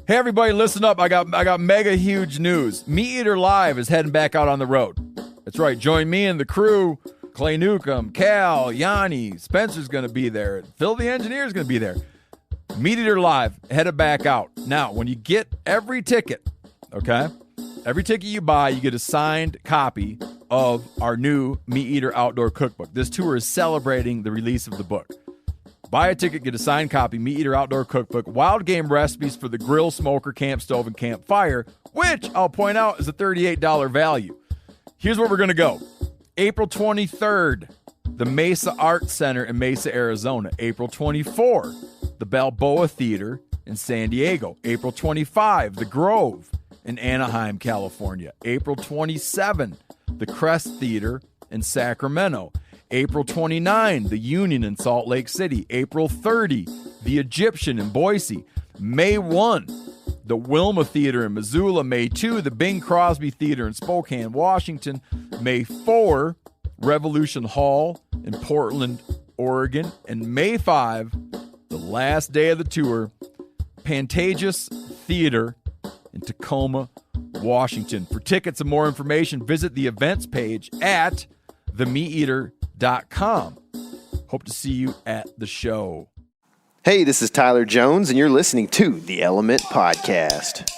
Hey everybody, listen up. I got mega huge news. Meat Eater Live is heading back out on the road. That's right. Join me and the crew. Clay Newcomb, Cal, Yanni, Spencer's going to be there. Phil the Engineer's going to be there. Meat Eater Live headed back out. Now, when you get every ticket, okay? Every ticket you buy, you get a signed copy of our new Meat Eater Outdoor Cookbook. This tour is celebrating the release of the book. Buy a ticket, get a signed copy, Meat Eater Outdoor Cookbook, wild game recipes for the grill, smoker, camp stove, and campfire, which I'll point out is a $38 value. Here's where we're going to go. April 23rd, the Mesa Art Center in Mesa, Arizona. April 24, the Balboa Theater in San Diego. April 25, the Grove in Anaheim, California. April 27, the Crest Theater in Sacramento. April 29, the Union in Salt Lake City. April 30, the Egyptian in Boise. May 1, the Wilma Theater in Missoula. May 2, the Bing Crosby Theater in Spokane, Washington. May 4, Revolution Hall in Portland, Oregon. And May 5, the last day of the tour, Pantages Theater in Tacoma, Washington. For tickets and more information, visit the events page at themeateater.com. Hope to see you at the show. Hey, this is Tyler Jones, and you're listening to the Element Podcast.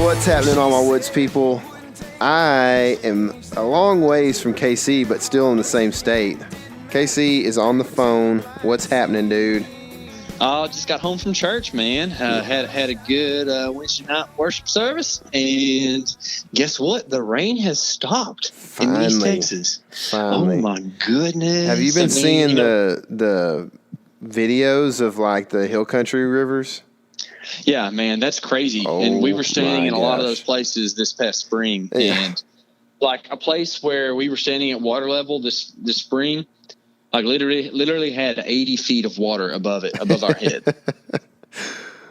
What's happening, all my woods people? I am a long ways from KC, but still in the same state. KC is on the phone. What's happening, dude? Just got home from church, man. Had a good Wednesday night worship service, and guess what? The rain has stopped in East Texas. Finally. Oh my goodness! Have you been seeing the videos of like the hill country rivers? Yeah, man, that's crazy. Oh, and we were staying in a lot of gosh. those places this past spring, Yeah. and like a place where we were standing at water level this spring. Like literally had 80 feet of water above our head.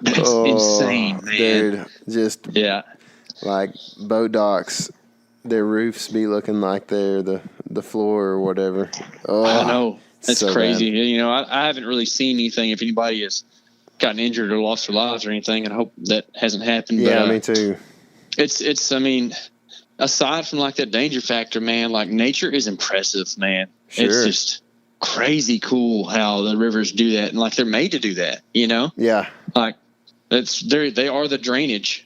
That's insane, man. Dude, just yeah, like boat docks, their roofs be looking like they're the floor or whatever. Oh, I know. That's so crazy. bad. You know, I haven't really seen anything. If anybody has gotten injured or lost their lives or anything, and I hope that hasn't happened. Yeah, but, me too. It's. I mean, aside from like that danger factor, man, like nature is impressive, man. Sure. It's just crazy cool how the rivers do that, and like they're made to do that, you know. Yeah, like they are the drainage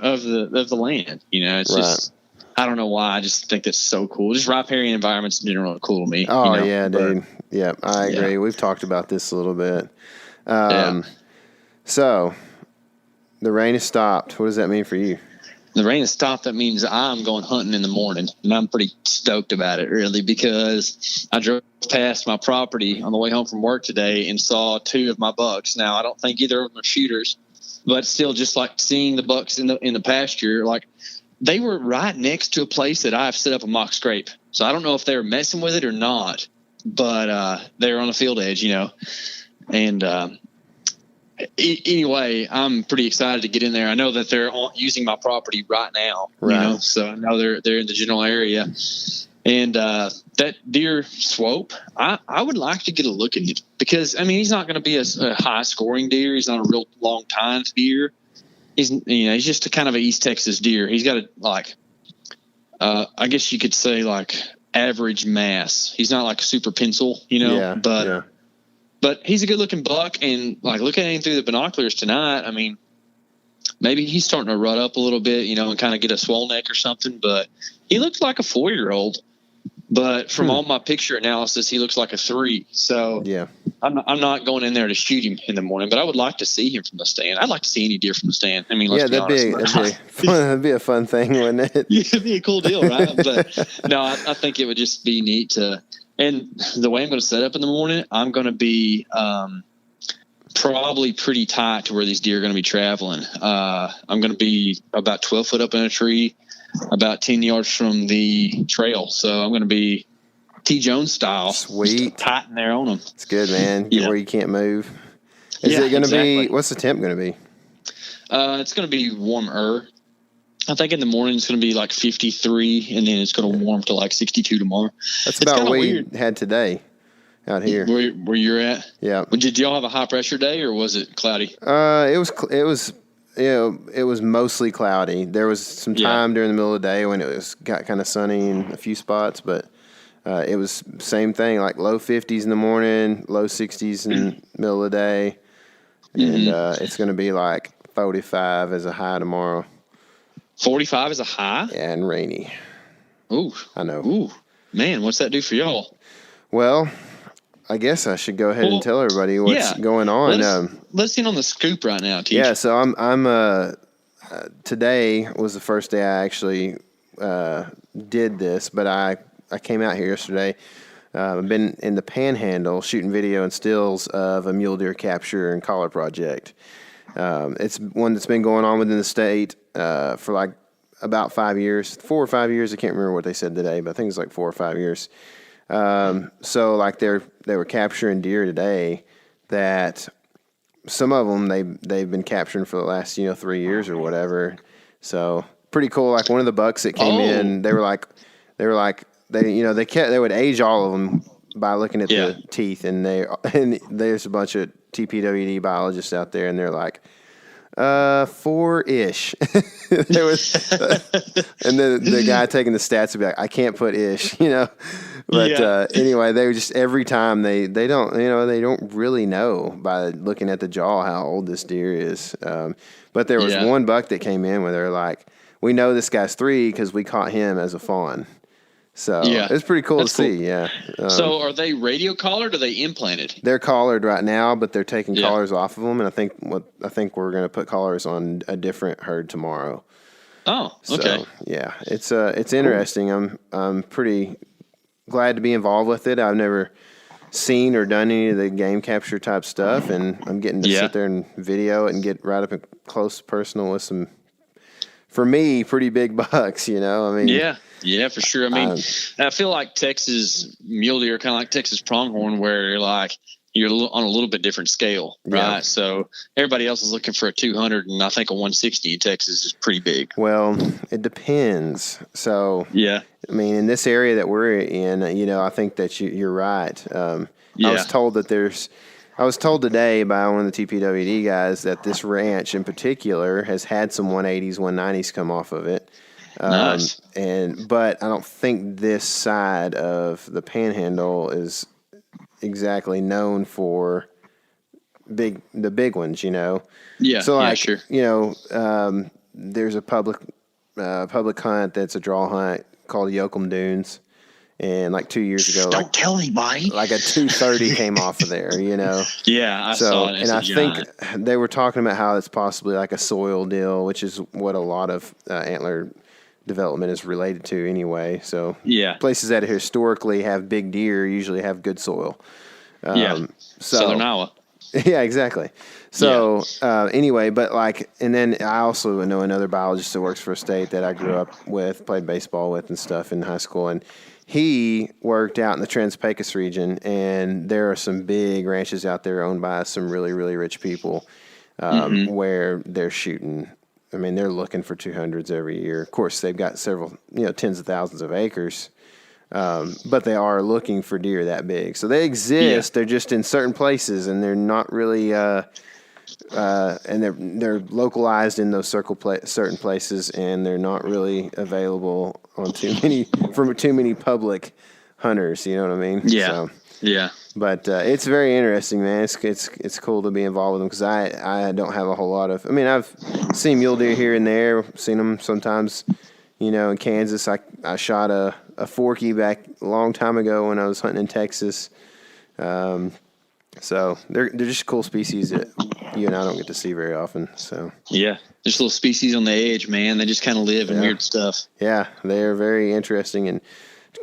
of the land, you know. It's right. just, I don't know why, I just think that's so cool. Just riparian environments in general are cool to me. oh you know? yeah, dude. But, yeah, I agree. Yeah. We've talked about this a little bit. Yeah. So the rain has stopped. What does that mean for you? The rain has stopped. That means I'm going hunting in the morning, and I'm pretty stoked about it, really, because I drove past my property on the way home from work today and saw 2 of my bucks. Now, I don't think either of them are shooters, but still, just like seeing the bucks in the pasture, like they were right next to a place that I've set up a mock scrape. So I don't know if they were messing with it or not, but they were on a field edge, you know, and anyway, I'm pretty excited to get in there. I know that they're using my property right now, Right. you know, so I know they're in the general area. And that deer swope, I would like to get a look at it because, I mean, he's not going to be a high-scoring deer. He's not a real long-time deer. He's just a kind of an East Texas deer. He's got I guess you could say, like, average mass. He's not like a super pencil, you know, Yeah, but he's a good looking buck, and like looking at him through the binoculars tonight, I mean, maybe he's starting to rut up a little bit, you know, and kind of get a swole neck or something, but he looks like a 4-year-old, but from all my picture analysis, he looks like a 3. So yeah. I'm not going in there to shoot him in the morning, but I would like to see him from the stand. I'd like to see any deer from the stand. I mean, let's be honest. That'd be a fun thing, wouldn't it? Yeah, it'd be a cool deal, right? But no, I think it would just be neat to. And the way I'm going to set up in the morning, I'm going to be probably pretty tight to where these deer are going to be traveling. I'm going to be about 12 foot up in a tree, about 10 yards from the trail. So I'm going to be T. Jones style. Sweet. Tight in there on them. It's good, man. Yeah. Where you can't move. Is it going to be, what's the temp going to be? It's going to be warmer. I think in the morning it's going to be like 53, and then it's going to warm to like 62 tomorrow. That's about what we had today out here. Where you're at? Yeah. Did y'all have a high pressure day, or was it cloudy? It was mostly cloudy. There was some time during the middle of the day when got kind of sunny in a few spots, but it was same thing, like low 50s in the morning, low 60s in the middle of the day, and it's going to be like 45 as a high tomorrow. 45 is a high? Yeah, and rainy. Ooh. I know. Ooh. Man, what's that do for y'all? Well, I guess I should go ahead and tell everybody what's going on. Let's in on the scoop right now, Teach. Yeah, so I'm today was the first day I actually did this, but I came out here yesterday. I've been in the Panhandle shooting video and stills of a mule deer capture and collar project. It's one that's been going on within the state for like about 5 years, 4 or 5 years. I can't remember what they said today, but I think it's like 4 or 5 years. So like they were capturing deer today that some of them they've been capturing for the last 3 years or whatever. So pretty cool. Like one of the bucks that came in, they would age all of them by looking at the teeth, and there's a bunch of TPWD biologists out there, and they're like, 4-ish. There was, and then the guy taking the stats would be like, I can't put ish, But anyway, they were just every time they don't really know by looking at the jaw how old this deer is. But there was one buck that came in where they're like, we know this guy's 3 because we caught him as a fawn. So it's pretty cool to see. Yeah. So are they radio collared or are they implanted? They're collared right now, but they're taking collars off of them, and I think we're going to put collars on a different herd tomorrow. Oh, okay. So, yeah, it's interesting. I'm pretty glad to be involved with it. I've never seen or done any of the game capture type stuff, and I'm getting to sit there and video it and get right up and close personal with some, for me, pretty big bucks. Yeah, for sure. I mean, I feel like Texas mule deer, kind of like Texas pronghorn, where you're on a little bit different scale, right? Yeah. So everybody else is looking for a 200, and I think a 160 in Texas is pretty big. Well, it depends. So I mean, in this area that we're in, I think that you're right. I was told today by one of the TPWD guys that this ranch in particular has had some 180s, 190s come off of it. Nice. But I don't think this side of the Panhandle is exactly known for the big ones, Yeah. So sure. There's a public hunt that's a draw hunt called Yoakum Dunes, and like 2 years ago, don't tell anybody. Like a 230 came off of there, Yeah, I saw it. And I think they were talking about how it's possibly like a soil deal, which is what a lot of antler development is related to anyway. So places that historically have big deer usually have good soil. Southern Iowa. Yeah, exactly. So anyway, but and then I also know another biologist that works for a state that I grew up with, played baseball with and stuff in high school, and he worked out in the Trans-Pecos region, and there are some big ranches out there owned by some really, really rich people where they're shooting. I mean, they're looking for 200s every year. Of course, they've got several, tens of thousands of acres, but they are looking for deer that big. So they exist. They're just in certain places, and they're not really, and they're localized in those certain places, and they're not really available on too many public hunters. You know what I mean? Yeah. So, yeah. But it's very interesting, man. It's cool to be involved with them because I don't have a whole lot of. I mean, I've seen mule deer here and there. Seen them sometimes, in Kansas. I shot a forky back a long time ago when I was hunting in Texas. So they're just cool species that you and I don't get to see very often. So yeah, just little species on the edge, man. They just kind of live in weird stuff. Yeah, they are very interesting and.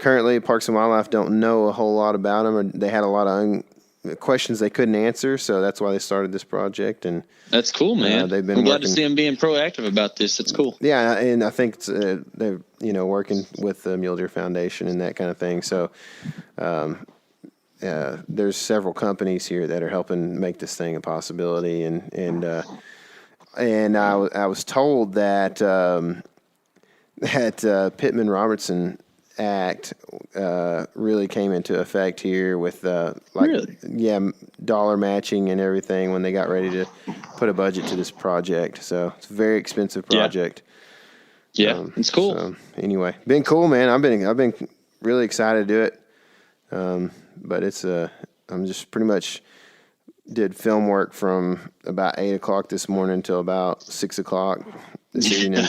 Currently, Parks and Wildlife don't know a whole lot about them, or they had a lot of questions they couldn't answer, so that's why they started this project. And that's cool, man. They've been I'm glad to see them being proactive about this. That's cool. Yeah, and I think it's, they're working with the Mule Deer Foundation and that kind of thing. So there's several companies here that are helping make this thing a possibility, and I was told that. that Pittman-Robertson Act really came into effect here with dollar matching and everything when they got ready to put a budget to this project. So it's a very expensive project. Yeah, it's cool. So anyway, been cool, man. I've been really excited to do it. But it's I'm just pretty much did film work from about 8 o'clock this morning until about 6 o'clock this evening.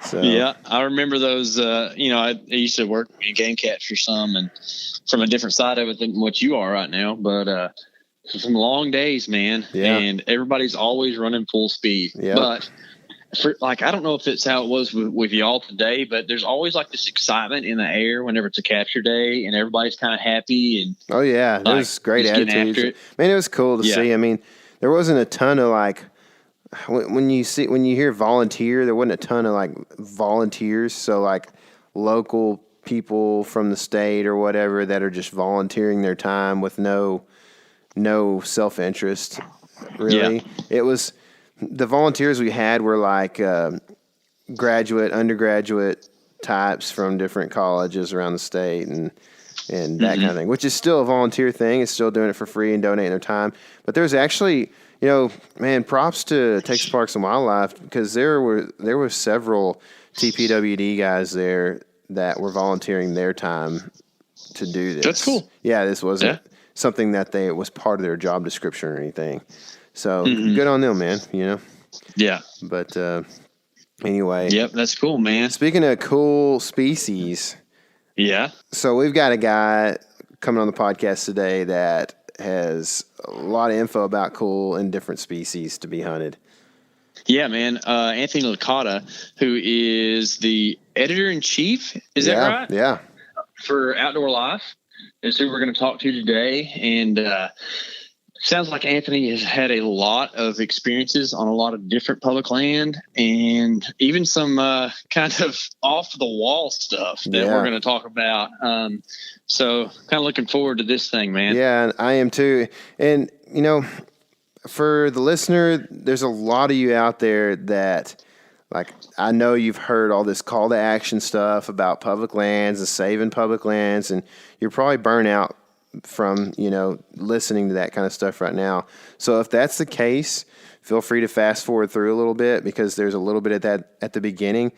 So yeah, I remember those. I used to work in game capture some, and from a different side of it than what you are right now. But some long days, man. Yeah. And everybody's always running full speed. Yeah. But I don't know if it's how it was with y'all today, but there's always like this excitement in the air whenever it's a capture day, and everybody's kind of happy. And oh yeah, there was great attitudes. Man, it was cool to see. I mean, there wasn't a ton of like. When you hear volunteer, there wasn't a ton of like volunteers. So like local people from the state or whatever that are just volunteering their time with no self-interest. Really, It was the volunteers we had were like graduate, undergraduate types from different colleges around the state and that kind of thing, which is still a volunteer thing. It's still doing it for free and donating their time. But there's actually, man, props to Texas Parks and Wildlife because there were several TPWD guys there that were volunteering their time to do this. That's cool. Yeah, this wasn't something that was part of their job description or anything. So good on them, man. Yeah. But anyway. Yep, that's cool, man. Speaking of cool species. Yeah. So we've got a guy coming on the podcast today that has a lot of info about cool and different species to be hunted. Yeah, man. Anthony Licata, who is the editor-in-chief, is that right? Yeah. For Outdoor Life, is who we're going to talk to today. And sounds like Anthony has had a lot of experiences on a lot of different public land and even some kind of off-the-wall stuff that we're going to talk about. So kind of looking forward to this thing, man. Yeah, I am too. And, for the listener, there's a lot of you out there that, like, I know you've heard all this call to action stuff about public lands and saving public lands, and you're probably burnt out from, listening to that kind of stuff right now. So if that's the case, feel free to fast forward through a little bit because there's a little bit of that at the beginning.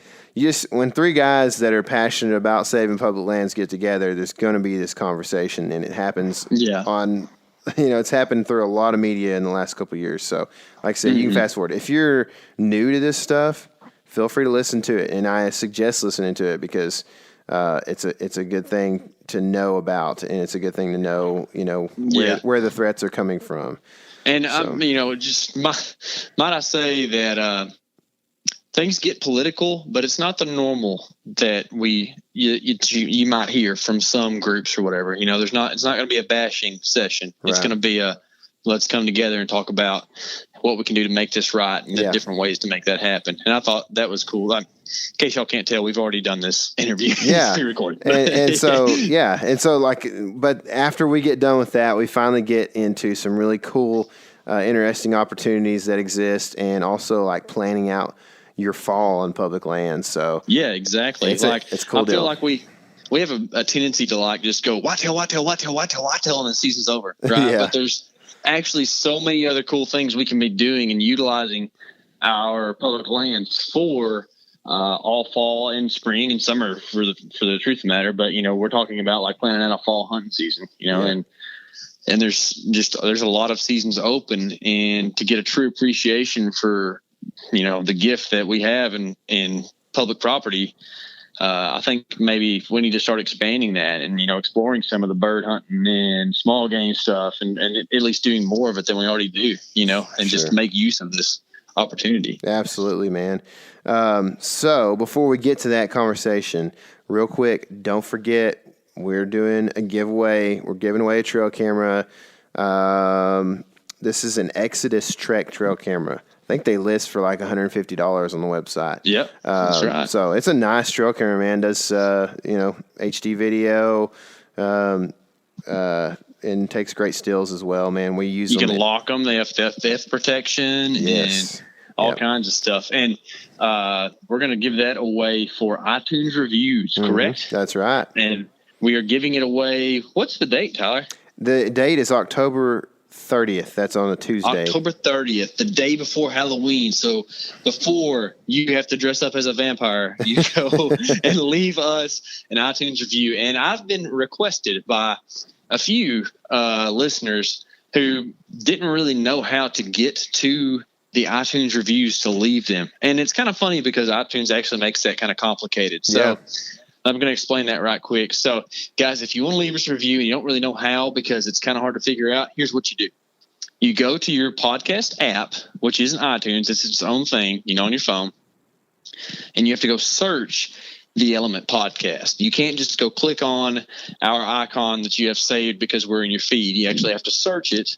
When three guys that are passionate about saving public lands get together, there's going to be this conversation, and it happens on, it's happened through a lot of media in the last couple of years. So like I said, you can fast forward. If you're new to this stuff, feel free to listen to it. And I suggest listening to it because it's a good thing to know about, and it's a good thing to know, where the threats are coming from. And just might I say that things get political, but it's not the normal that you might hear from some groups or whatever. It's not going to be a bashing session. Right. It's going to be let's come together and talk about what we can do to make this right and the different ways to make that happen. And I thought that was cool. In case y'all can't tell, we've already done this interview. Yeah. Pre-recorded. But after we get done with that, we finally get into some really cool, interesting opportunities that exist, and also like planning out your fall on public lands. So yeah, exactly. It's a cool deal. I feel like we have a tendency to like just go whitetail, and the season's over. Right. Yeah. But there's actually so many other cool things we can be doing and utilizing our public lands for all fall and spring and summer for the truth of the matter. But we're talking about like planning out a fall hunting season, and there's a lot of seasons open, and to get a true appreciation for the gift that we have in public property. I think maybe we need to start expanding that and, exploring some of the bird hunting and small game stuff and at least doing more of it than we already do, and just make use of this opportunity. Absolutely, man. So before we get to that conversation, real quick, don't forget we're doing a giveaway. We're giving away a trail camera. This is an Exodus Trek trail camera. I think they list for like $150 on the website. Yep, that's right. So it's a nice trail camera, man. Does HD video, and takes great stills as well, man. We use them. You can lock them. They have theft protection. Yes. And all kinds of stuff. And we're going to give that away for iTunes reviews, correct? That's right. And we are giving it away. What's the date, Tyler? The date is October 30th. That's on a Tuesday. October 30th, the day before Halloween. So before you have to dress up as a vampire, you go and leave us an iTunes review. And I've been requested by a few listeners who didn't really know how to get to the iTunes reviews to leave them. And it's kind of funny because iTunes actually makes that kind of complicated. So I'm going to explain that right quick. So, guys, if you want to leave us a review and you don't really know how because it's kind of hard to figure out, here's what you do. You go to your podcast app, which isn't iTunes. It's its own thing, on your phone. And you have to go search the Element Podcast. You can't just go click on our icon that you have saved because we're in your feed. You actually have to search it.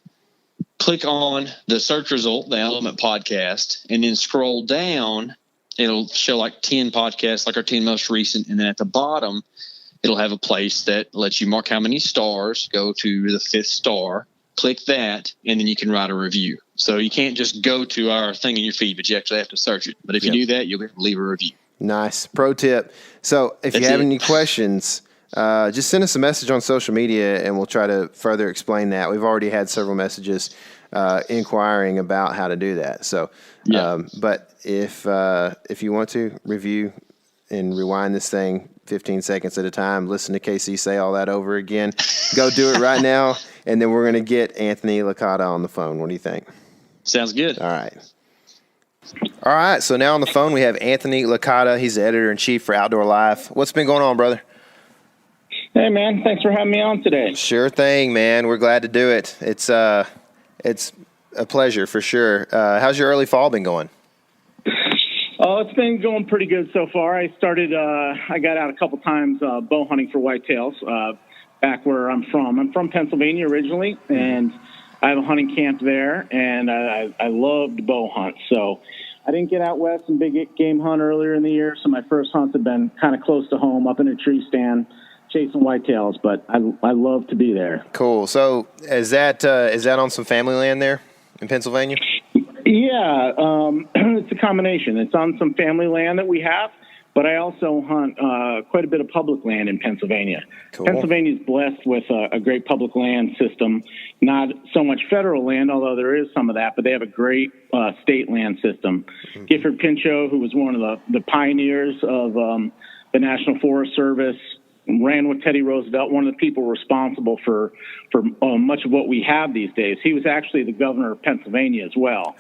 Click on the search result, the Element Podcast, and then scroll down. It'll show like 10 podcasts, like our 10 most recent. And then at the bottom, it'll have a place that lets you mark how many stars. Go to the 5th star, click that, and then you can write a review. So you can't just go to our thing in your feed, but you actually have to search it. But if you do that, you'll be able to leave a review. Nice. Pro tip. So if you have any questions, just send us a message on social media and we'll try to further explain that. We've already had several messages inquiring about how to do that. So, but if you want to review and rewind this thing 15 seconds at a time, listen to KC say all that over again, go do it right now. And then we're going to get Anthony Licata on the phone. What do you think? Sounds good. All right. So now on the phone, we have Anthony Licata. He's the editor-in-chief for Outdoor Life. What's been going on, brother? Hey, man. Thanks for having me on today. Sure thing, man. We're glad to do it. It's a pleasure for sure. How's your early fall been going? Oh, it's been going pretty good so far. I got out a couple times bow hunting for whitetails back where I'm from. I'm from Pennsylvania originally, and I have a hunting camp there, and I loved bow hunt. So I didn't get out west and big game hunt earlier in the year, so my first hunts have been kind of close to home, up in a tree stand, chasing whitetails, but I love to be there. Cool. So is that on some family land there in Pennsylvania? Yeah, it's a combination. It's on some family land that we have, but I also hunt quite a bit of public land in Pennsylvania. Cool. Pennsylvania's blessed with a great public land system, not so much federal land, although there is some of that, but they have a great state land system. Mm-hmm. Gifford Pinchot, who was one of the pioneers of the National Forest Service, ran with Teddy Roosevelt, one of the people responsible for much of what we have these days. He was actually the governor of Pennsylvania as well.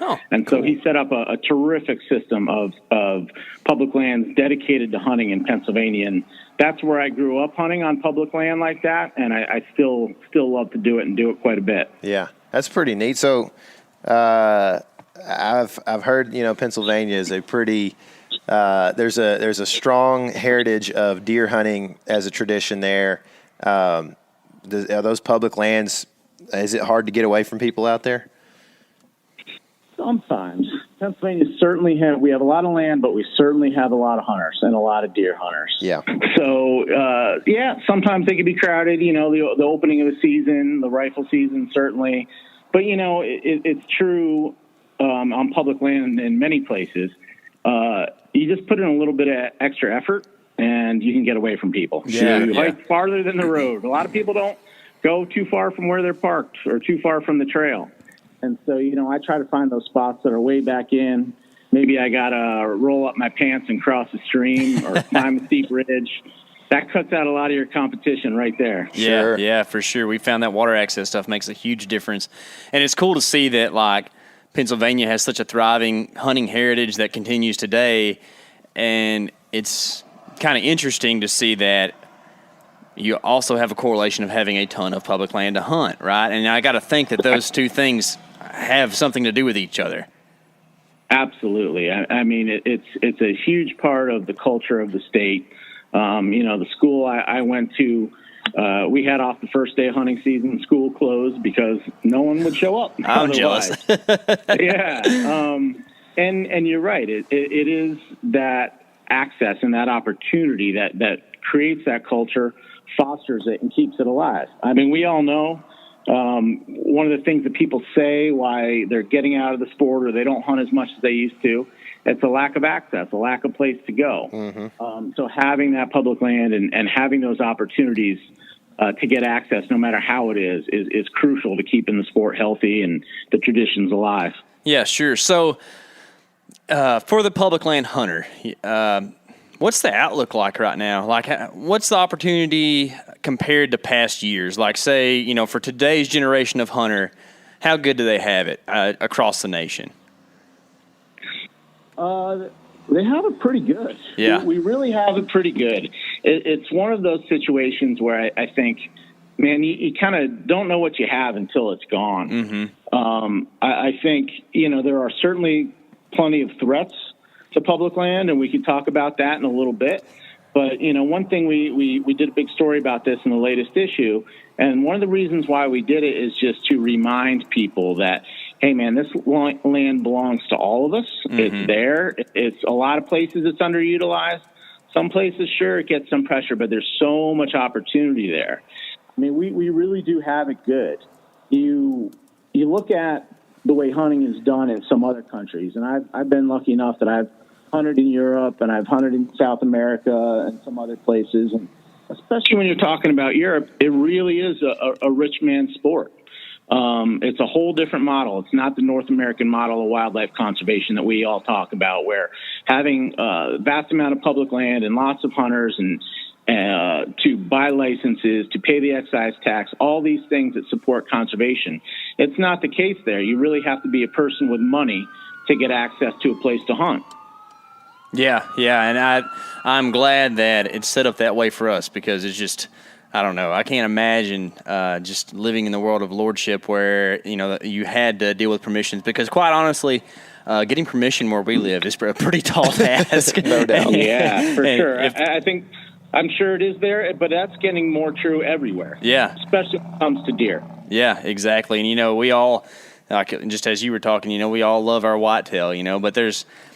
So he set up a terrific system of public lands dedicated to hunting in Pennsylvania. And that's where I grew up, hunting on public land like that. And I still love to do it and do it quite a bit. Yeah, that's pretty neat. So I've heard, Pennsylvania is a pretty there's a strong heritage of deer hunting as a tradition there. Are those public lands, is it hard to get away from people out there? Sometimes. Pennsylvania we have a lot of land, but we certainly have a lot of hunters and a lot of deer hunters. Yeah. So, sometimes they can be crowded, the opening of the season, the rifle season, certainly. But, it's true on public land in many places. You just put in a little bit of extra effort and you can get away from people. You hike farther than the road. A lot of people don't go too far from where they're parked or too far from the trail. And so, I try to find those spots that are way back in. Maybe I got to roll up my pants and cross a stream or climb a steep ridge. That cuts out a lot of your competition right there. Yeah, sure. Yeah, for sure. We found that water access stuff makes a huge difference. And it's cool to see that, Pennsylvania has such a thriving hunting heritage that continues today, and it's kind of interesting to see that you also have a correlation of having a ton of public land to hunt, right? And I got to think that those two things have something to do with each other. Absolutely. I mean, it's a huge part of the culture of the state. The school I went to, we had off the first day of hunting season, school closed because no one would show up. I'm jealous. Yeah. And you're right. It is that access and that opportunity that creates that culture, fosters it, and keeps it alive. I mean, we all know One of the things that people say why they're getting out of the sport or they don't hunt as much as they used to, it's a lack of access, a lack of place to go. Mm-hmm. So having that public land and having those opportunities to get access, no matter how it is crucial to keeping the sport healthy and the traditions alive. Yeah, sure. So for the public land hunter, what's the outlook like right now? Like, what's the opportunity compared to past years? Like, say, for today's generation of hunter, how good do they have it across the nation? They have it pretty good. Yeah. We really have it pretty good. It's one of those situations where I think, man, you kind of don't know what you have until it's gone. Mm-hmm. I think, there are certainly plenty of threats to public land, and we could talk about that in a little bit. But, one thing we did a big story about this in the latest issue, and one of the reasons why we did it is just to remind people that, hey, man, this land belongs to all of us. Mm-hmm. It's there. It's a lot of places it's underutilized. Some places, sure, it gets some pressure, but there's so much opportunity there. I mean, we really do have it good. You look at the way hunting is done in some other countries, and I've been lucky enough that I've hunted in Europe and I've hunted in South America and some other places, and especially when you're talking about Europe, it really is a rich man's sport. It's a whole different model. It's not the North American model of wildlife conservation that we all talk about, where having a vast amount of public land and lots of hunters and to buy licenses, to pay the excise tax, all these things that support conservation. It's not the case there. You really have to be a person with money to get access to a place to hunt. Yeah, and I'm glad that it's set up that way for us, because it's just, I don't know, I can't imagine just living in the world of lordship where, you had to deal with permissions, because quite honestly, getting permission where we live is a pretty tall task. No doubt. Yeah, for sure. I'm sure it is there, but that's getting more true everywhere. Yeah. Especially when it comes to deer. Yeah, exactly. And, we all, just as you were talking, we all love our whitetail, but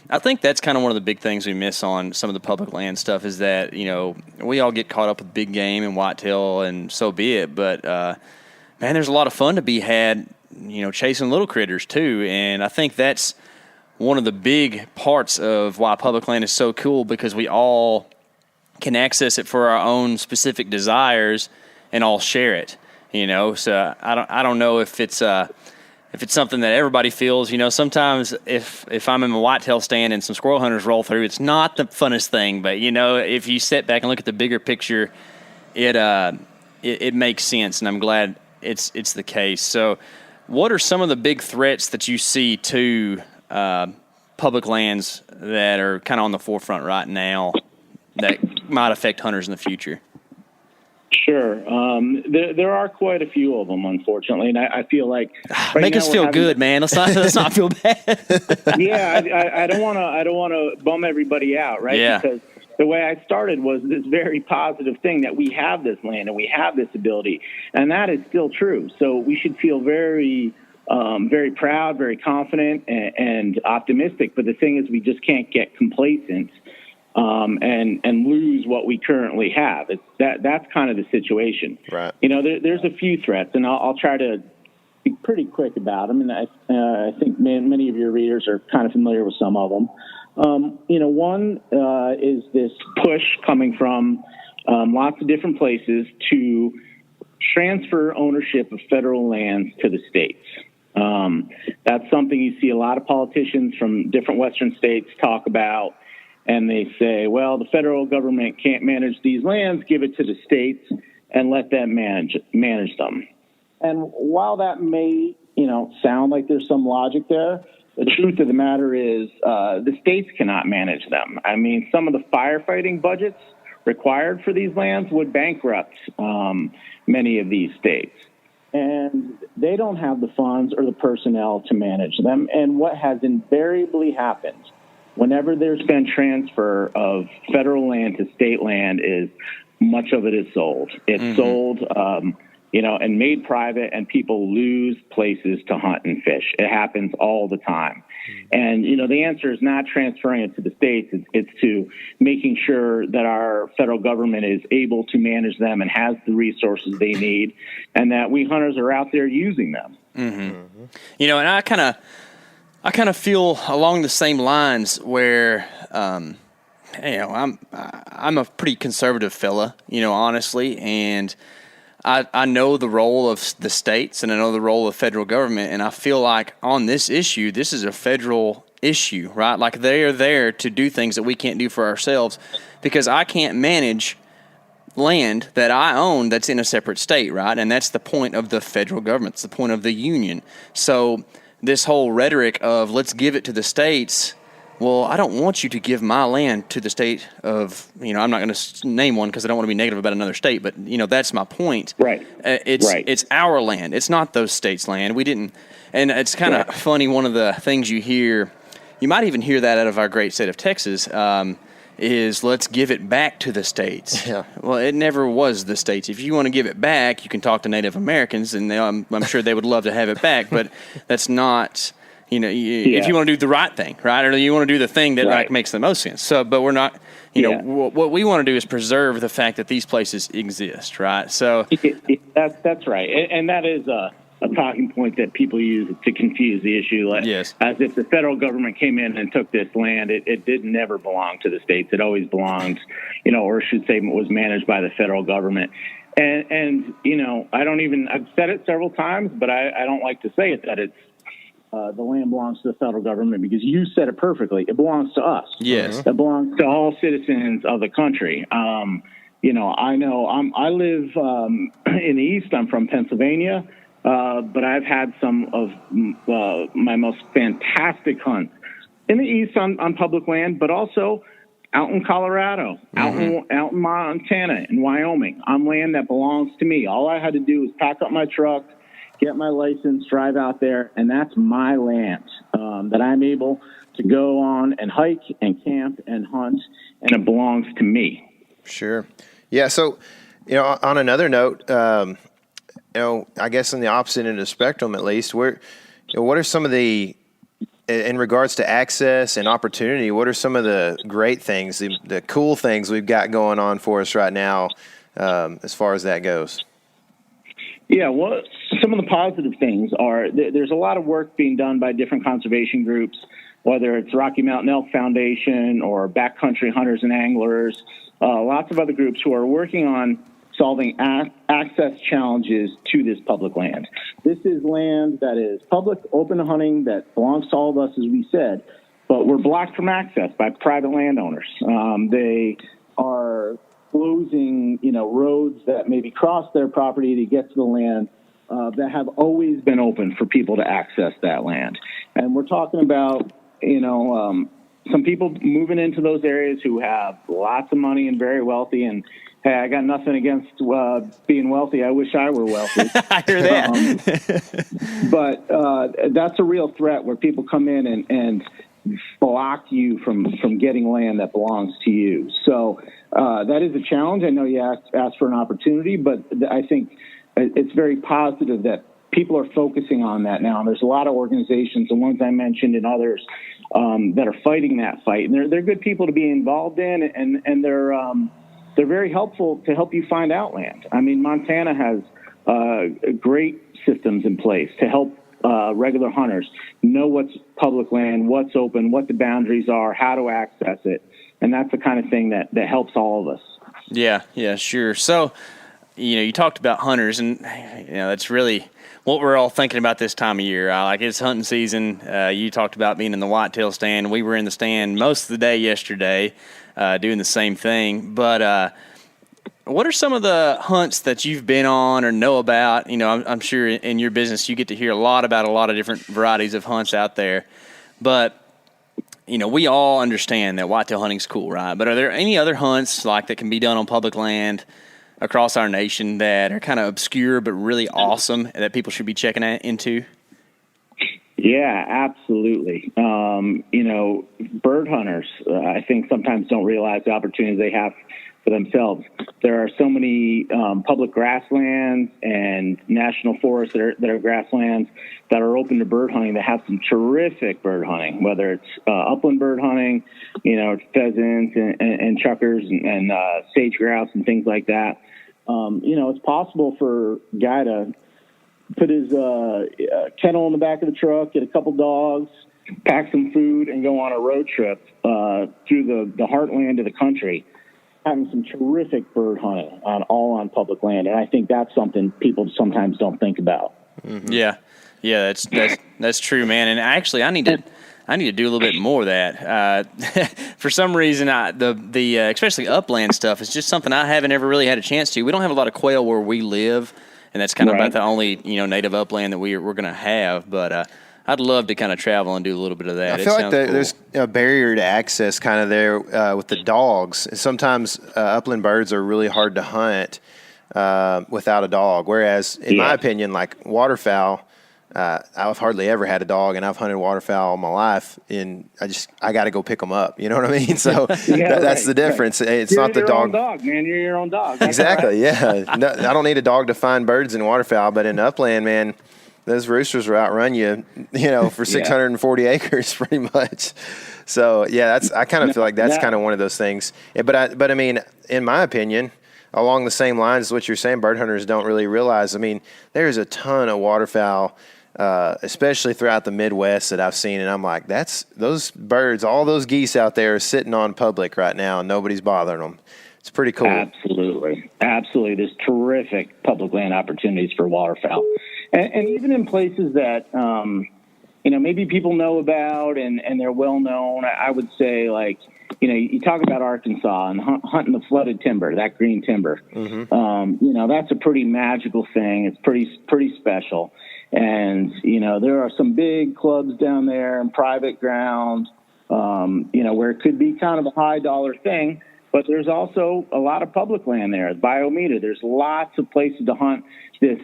I think that's kind of one of the big things we miss on some of the public land stuff is that, we all get caught up with big game and whitetail, and so be it. But, man, there's a lot of fun to be had, chasing little critters too. And I think that's one of the big parts of why public land is so cool, because we all can access it for our own specific desires and all share it, So I don't know if it's something that everybody feels. Sometimes if I'm in a whitetail stand and some squirrel hunters roll through, it's not the funnest thing. But if you sit back and look at the bigger picture, it makes sense, and I'm glad it's the case. So, what are some of the big threats that you see to public lands that are kind of on the forefront right now that might affect hunters in the future? Sure. There are quite a few of them, unfortunately, and I feel like make us feel good, man. Let's not feel bad. Yeah, I don't want to bum everybody out, right? Yeah. Because the way I started was this very positive thing that we have this land and we have this ability, and that is still true. So we should feel very, very proud, very confident, and optimistic. But the thing is, we just can't get complacent. And lose what we currently have. That's kind of the situation. Right. There's a few threats, and I'll try to be pretty quick about them. And I think many of your readers are kind of familiar with some of them. One is this push coming from lots of different places to transfer ownership of federal lands to the states. That's something you see a lot of politicians from different Western states talk about. And they say, well, the federal government can't manage these lands, give it to the states and let them manage them. And while that may, sound like there's some logic there, the truth of the matter is the states cannot manage them. I mean, some of the firefighting budgets required for these lands would bankrupt many of these states. And they don't have the funds or the personnel to manage them. And what has invariably happened whenever there's been transfer of federal land to state land is much of it is sold. It's sold, and made private, and people lose places to hunt and fish. It happens all the time. And, the answer is not transferring it to the states. It's to making sure that our federal government is able to manage them and has the resources they need, and that we hunters are out there using them. Mm-hmm. And I kind of feel along the same lines where, I'm a pretty conservative fella, honestly, and I know the role of the states and I know the role of federal government, and I feel like on this issue, this is a federal issue, right? Like they are there to do things that we can't do for ourselves, because I can't manage land that I own that's in a separate state, right? And that's the point of the federal government. It's the point of the union. So this whole rhetoric of let's give it to the states, well, I don't want you to give my land to the state of, I'm not going to name one because I don't want to be negative about another state, but, that's my point. Right. It's our land. It's not those states' land. We didn't, and it's kind of funny, one of the things you hear, you might even hear that out of our great state of Texas, is let's give it back to the states. Yeah. Well, it never was the states. If you want to give it back, you can talk to Native Americans, and I'm sure they would love to have it back, but that's not... if you want to do the right thing, right, or you want to do the thing that makes the most sense. So, but we're not, what we want to do is preserve the fact that these places exist, right? So that's right, and that is a talking point that people use to confuse the issue. Yes. As if the federal government came in and took this land, it did never belong to the states. It always belonged, or I should say, it was managed by the federal government. And I've said it several times, but I don't like to say it that it's. The land belongs to the federal government, because you said it perfectly. It belongs to us. Yes. It belongs to all citizens of the country. I I live in the East. I'm from Pennsylvania, but I've had some of my most fantastic hunts in the East on public land, but also out in Colorado, out in Montana, and Wyoming, on land that belongs to me. All I had to do was pack up my truck, get my license, drive out there, and that's my land that I'm able to go on and hike and camp and hunt, and it belongs to me. Sure. Yeah. So, on another note, I guess on the opposite end of the spectrum, at least, what are some of the, in regards to access and opportunity, what are some of the great things, the cool things we've got going on for us right now, as far as that goes? Yeah, well, some of the positive things are there's a lot of work being done by different conservation groups, whether it's Rocky Mountain Elk Foundation or Backcountry Hunters and Anglers, lots of other groups who are working on solving access challenges to this public land. This is land that is public, open to hunting, that belongs to all of us, as we said, but we're blocked from access by private landowners. They are closing, roads that maybe cross their property to get to the land that have always been open for people to access that land. And we're talking about, some people moving into those areas who have lots of money and very wealthy. And hey, I got nothing against being wealthy. I wish I were wealthy. I hear that. But that's a real threat, where people come in and block you from getting land that belongs to you. So that is a challenge. I know you asked for an opportunity, but I think it's very positive that people are focusing on that now. And there's a lot of organizations, the ones I mentioned and others, that are fighting that fight. And they're good people to be involved in, and they're very helpful to help you find out land. I mean, Montana has great systems in place to help regular hunters know what's public land, what's open, what the boundaries are, how to access it. And that's the kind of thing that helps all of us. Yeah, sure. So, you talked about hunters, and that's really what we're all thinking about this time of year. Like, it's hunting season. You talked about being in the whitetail stand. We were in the stand most of the day yesterday, doing the same thing. But what are some of the hunts that you've been on or know about? I'm sure in your business you get to hear a lot about a lot of different varieties of hunts out there. But we all understand that whitetail hunting's cool, right? But are there any other hunts like that can be done on public land across our nation that are kind of obscure but really awesome that people should be checking into? Yeah, absolutely. Bird hunters, I think, sometimes don't realize the opportunities they have for themselves. There are so many public grasslands and national forests that are grasslands that are open to bird hunting that have some terrific bird hunting, whether it's upland bird hunting, pheasants and chukars and sage grouse and things like that. It's possible for a guy to put his kennel in the back of the truck, get a couple dogs, pack some food, and go on a road trip through the heartland of the country, having some terrific bird hunting on public land. And I think that's something people sometimes don't think about. Mm-hmm. Yeah, that's true, man. And actually, I need to do a little bit more of that. For some reason, the especially upland stuff is just something I haven't ever really had a chance to. We don't have a lot of quail where we live, and that's kind of about the only native upland that we're going to have. But I'd love to kind of travel and do a little bit of that. I feel like there's a barrier to access kind of there with the dogs. Sometimes upland birds are really hard to hunt without a dog. Whereas, in my opinion, like waterfowl, I've hardly ever had a dog, and I've hunted waterfowl all my life, and I got to go pick them up. You know what I mean? So that's the difference. Right. It's not the dog. You're your own dog, man. You're your own dog. That's exactly. Right. Yeah. No, I don't need a dog to find birds in waterfowl, but in upland, man, those roosters will outrun you, for 640 acres pretty much. So I kind of feel like that's kind of one of those things. But I mean, in my opinion, along the same lines as what you're saying, bird hunters don't really realize. I mean, there's a ton of waterfowl, especially throughout the Midwest that I've seen, and I'm like, those birds, all those geese out there are sitting on public right now, and nobody's bothering them. It's pretty cool. Absolutely. There's terrific public land opportunities for waterfowl. And even in places that, maybe people know about and they're well known, I would say, like, you talk about Arkansas and hunting the flooded timber, that green timber. Mm-hmm. That's a pretty magical thing. It's pretty special. And, there are some big clubs down there and private ground, where it could be kind of a high dollar thing. But there's also a lot of public land there. Biometa, there's lots of places to hunt this,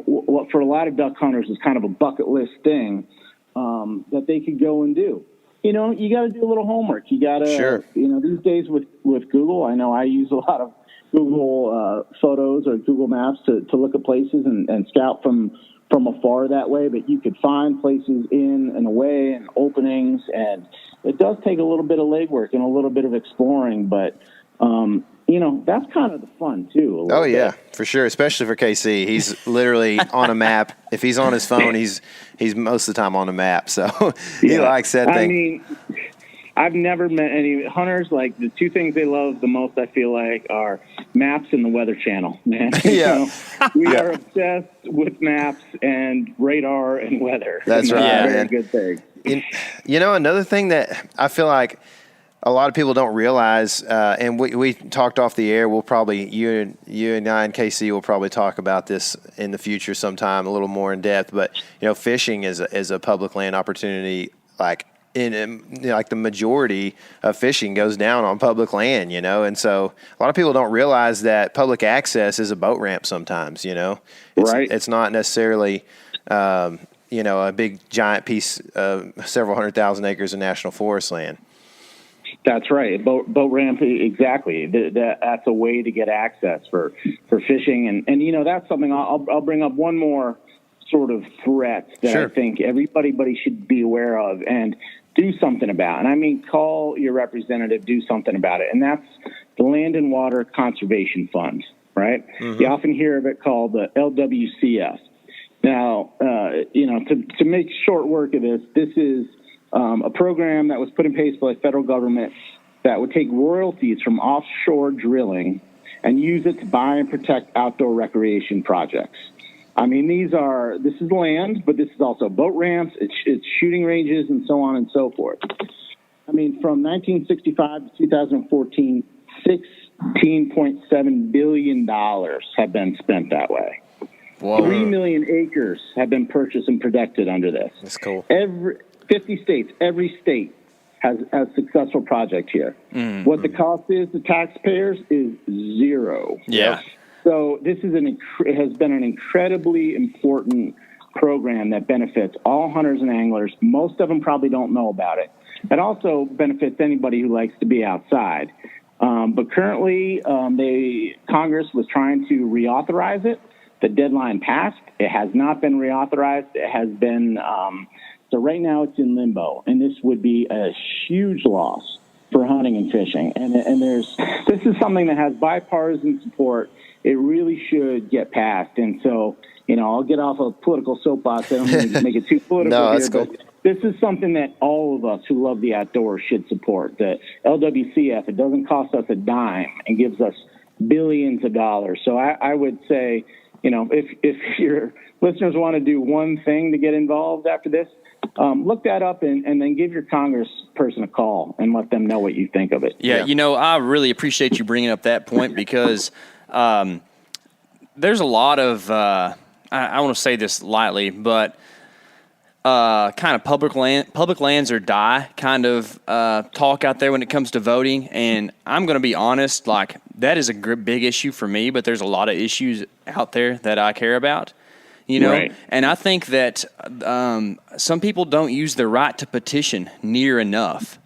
what for a lot of duck hunters is kind of a bucket list thing that they could go and do. You got to do a little homework. You got to, these days with Google, I know I use a lot of Google photos or Google Maps to look at places and scout from afar that way. But you could find places in and away and openings, and it does take a little bit of legwork and a little bit of exploring, but that's kind of the fun too. Oh yeah, for sure. Especially for KC, he's literally on a map. If he's on his phone, he's most of the time on a map. So he likes that thing. I mean, I've never met any hunters. Like, the two things they love the most, I feel like, are maps and the Weather Channel. Man, we are obsessed with maps and radar and weather. That's right. Very good thing. Another thing that I feel like a lot of people don't realize, and we talked off the air. We'll probably you and I and KC will probably talk about this in the future sometime a little more in depth. But fishing is a public land opportunity. Like the majority of fishing goes down on public land. And so a lot of people don't realize that public access is a boat ramp sometimes. It's not necessarily a big giant piece of several 100,000 acres of national forest land. That's right. Boat ramp, exactly. That's a way to get access for fishing. And that's something I'll bring up one more sort of threat that I think everybody should be aware of and do something about. And I mean, call your representative, do something about it. And that's the Land and Water Conservation Fund, right? Mm-hmm. You often hear of it called the LWCF. Now, to make short work of this is a program that was put in place by the federal government that would take royalties from offshore drilling and use it to buy and protect outdoor recreation projects. I mean, this is land, but this is also boat ramps, it's shooting ranges, and so on and so forth. I mean, from 1965 to 2014, $16.7 billion have been spent that way. Whoa. 3 million acres have been purchased and protected under this. That's cool. 50 states, every state has a successful project here. Mm-hmm. What the cost is to taxpayers is zero. Yeah. So this has been an incredibly important program that benefits all hunters and anglers. Most of them probably don't know about it. It also benefits anybody who likes to be outside. But currently, Congress was trying to reauthorize it. The deadline passed. It has not been reauthorized. It has been, so right now it's in limbo. And this would be a huge loss for hunting and fishing. And this is something that has bipartisan support. It really should get passed. And so, I'll get off a political soapbox. I don't mean to make it too political No, here, that's cool. but this is something that all of us who love the outdoors should support. The LWCF, it doesn't cost us a dime and gives us billions of dollars. So I would say, if your listeners want to do one thing to get involved after this, look that up and then give your congressperson a call and let them know what you think of it. Yeah, I really appreciate you bringing up that point because there's a lot of, I want to say this lightly, but kind of public lands or die kind of talk out there when it comes to voting. And I'm going to be honest, like that is a big issue for me, but there's a lot of issues out there that I care about, Right. And I think that some people don't use their right to petition near enough,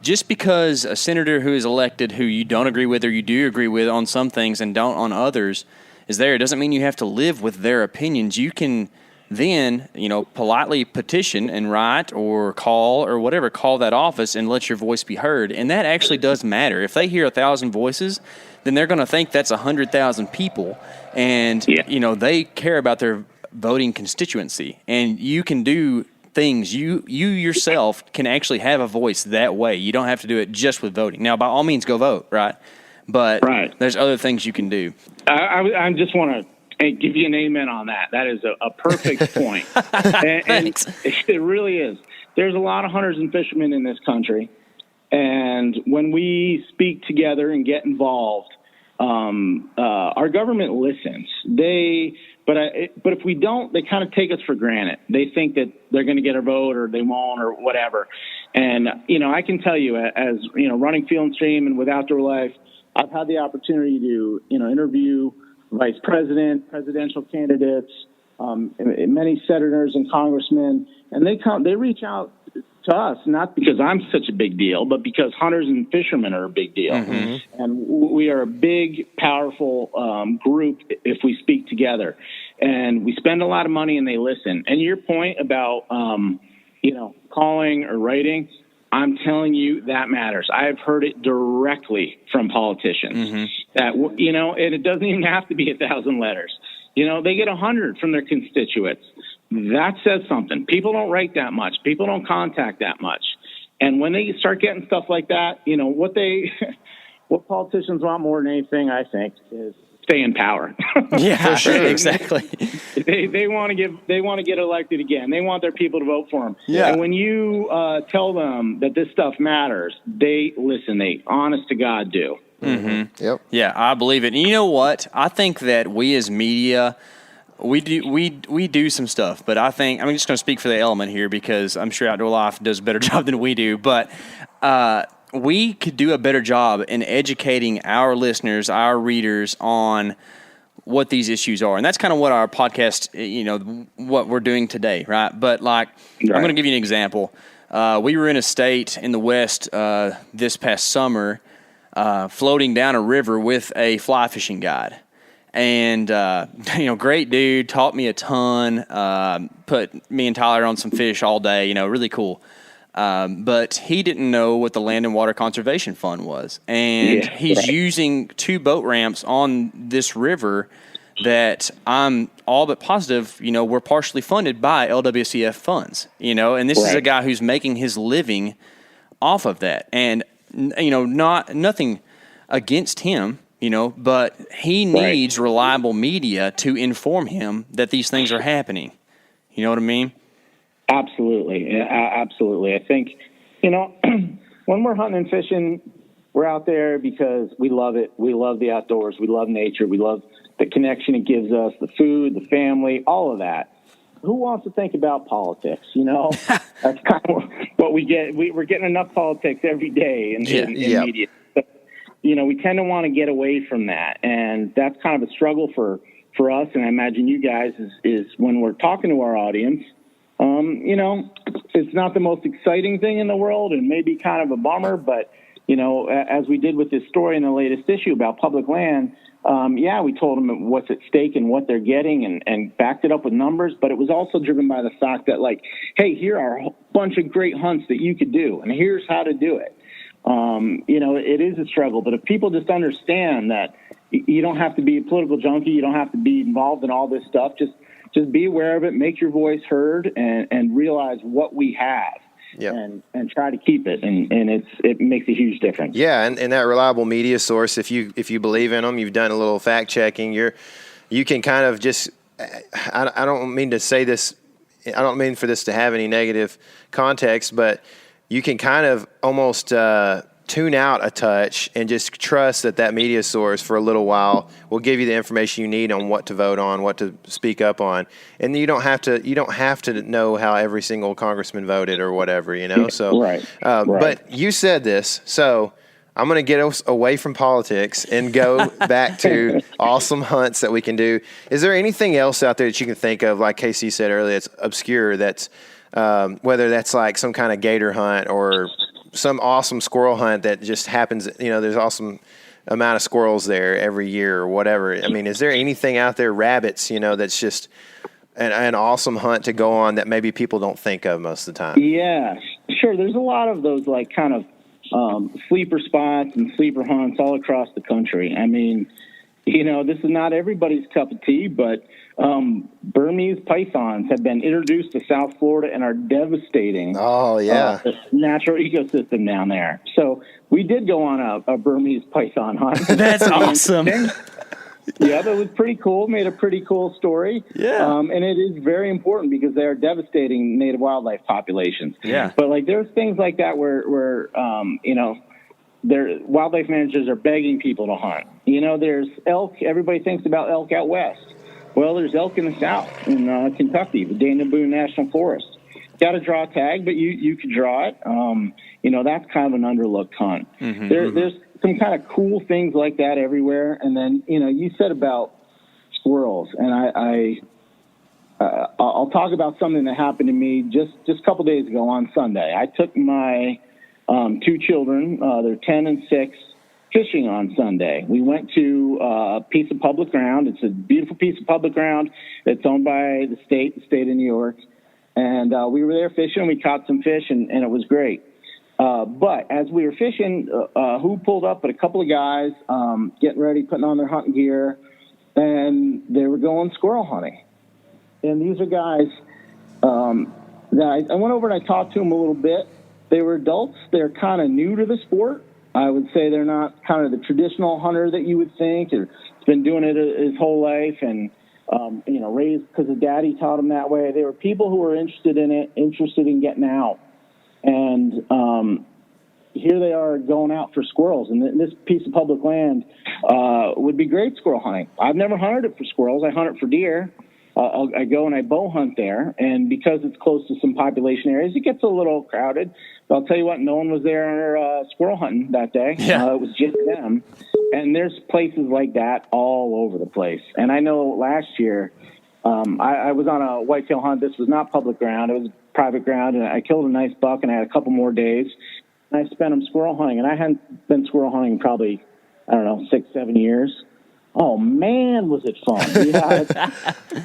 just because a senator who is elected who you don't agree with or you do agree with on some things and don't on others is there, it doesn't mean you have to live with their opinions. You can then, politely petition and write or call or whatever, call that office and let your voice be heard. And that actually does matter. If they hear 1,000 voices, then they're going to think that's 100,000 people. And, they care about their voting constituency. And you can do things. You yourself can actually have a voice that way. You don't have to do it just with voting. Now, by all means, go vote, right? But there's other things you can do. I just want to give you an amen on that. That is a perfect point. Thanks. And it really is. There's a lot of hunters and fishermen in this country. And when we speak together and get involved, our government listens. But if we don't, they kind of take us for granted. They think that they're going to get our vote or they won't or whatever. And, I can tell you as, running Field and Stream and with Outdoor Life, I've had the opportunity to, interview vice president, presidential candidates, many senators and congressmen, and they reach out to us, not because I'm such a big deal, but because hunters and fishermen are a big deal. Mm-hmm. And we are a big, powerful group if we speak together. And we spend a lot of money and they listen. And your point about, calling or writing, I'm telling you, that matters. I've heard it directly from politicians that, and it doesn't even have to be 1,000 letters. They get 100 from their constituents. That says something. People don't write that much. People don't contact that much. And when they start getting stuff like that, what politicians want more than anything, I think, is stay in power. Yeah, sure. Exactly. They want to get elected again. They want their people to vote for them. Yeah. And when you tell them that this stuff matters, they listen. They, honest to God, do. Mm-hmm. Yep. Yeah, I believe it. And you know what? I think that we as media, we do some stuff, but I'm just going to speak for the element here because I'm sure Outdoor Life does a better job than we do. But we could do a better job in educating our listeners, our readers on what these issues are. And that's kind of what our podcast, what we're doing today, right? But I'm going to give you an example. We were in a state in the West this past summer floating down a river with a fly fishing guide. And, great dude, taught me a ton, put me and Tyler on some fish all day, really cool. But he didn't know what the Land and Water Conservation Fund was. And he's using 2 boat ramps on this river that I'm all but positive, were partially funded by LWCF funds, and this is a guy who's making his living off of that. And, nothing against him, but he needs reliable media to inform him that these things are happening. You know what I mean? Absolutely. Absolutely. I think, when we're hunting and fishing, we're out there because we love it. We love the outdoors. We love nature. We love the connection it gives us, the food, the family, all of that. Who wants to think about politics? That's kind of what we get. We're getting enough politics every day in media. But, we tend to want to get away from that. And that's kind of a struggle for us. And I imagine you guys is when we're talking to our audience, it's not the most exciting thing in the world and maybe kind of a bummer, but as we did with this story in the latest issue about public land, we told them what's at stake and what they're getting and backed it up with numbers. But it was also driven by the fact that, like, hey, here are a bunch of great hunts that you could do, and here's how to do it. It is a struggle, but if people just understand that you don't have to be a political junkie, you don't have to be involved in all this stuff, just be aware of it, make your voice heard, and realize what we have. Yep. And try to keep it, and it makes a huge difference. Yeah, and that reliable media source, if you believe in them, you've done a little fact checking, you can kind of just, I don't mean to say this, I don't mean for this to have any negative context, but you can kind of almost tune out a touch and just trust that media source for a little while will give you the information you need on what to vote on, what to speak up on, and you don't have to know how every single congressman voted or whatever, So, right. But you said this, so I'm going to get us away from politics and go back to awesome hunts that we can do. Is there anything else out there that you can think of, like Casey said earlier, it's obscure, that's whether that's like some kind of gator hunt or some awesome squirrel hunt that just happens, there's awesome amount of squirrels there every year or whatever. I mean, is there anything out there, rabbits, that's just an awesome hunt to go on that maybe people don't think of most of the time? Yeah, sure. There's a lot of those like kind of sleeper spots and sleeper hunts all across the country. I mean, this is not everybody's cup of tea, but Burmese pythons have been introduced to South Florida and are devastating. Oh, yeah. The natural ecosystem down there. So we did go on a Burmese python hunt. That's awesome. Yeah, that was pretty cool. Made a pretty cool story. Yeah. And it is very important because they are devastating native wildlife populations. Yeah. But like there's things like that where their wildlife managers are begging people to hunt. There's elk. Everybody thinks about elk out west. Well, there's elk in the south, in Kentucky, the Daniel Boone National Forest. Got to draw a tag, but you could draw it. That's kind of an underlooked hunt. Mm-hmm, there's some kind of cool things like that everywhere. And then, you said about squirrels, and I'll talk about something that happened to me just a couple days ago on Sunday. I took my two children, they're 10 and 6, fishing on Sunday. We went to a piece of public ground. It's a beautiful piece of public ground that's owned by the state of New York. And we were there fishing. We caught some fish, and it was great. But as we were fishing, who pulled up but a couple of guys getting ready, putting on their hunting gear, and they were going squirrel hunting. And these are guys that I went over and I talked to them a little bit. They were adults. They're kind of new to the sport. I would say they're not kind of the traditional hunter that you would think. He's been doing it his whole life and, raised because his daddy taught him that way. They were people who were interested in it, interested in getting out. And here they are going out for squirrels. And this piece of public land would be great squirrel hunting. I've never hunted it for squirrels. I hunt it for deer. I go and I bow hunt there, and because it's close to some population areas, it gets a little crowded. But I'll tell you what, no one was there squirrel hunting that day. Yeah. It was just them. And there's places like that all over the place. And I know last year I was on a whitetail hunt. This was not public ground. It was private ground, and I killed a nice buck, and I had a couple more days. And I spent them squirrel hunting, and I hadn't been squirrel hunting probably, 6-7 years. Oh, man, was it fun.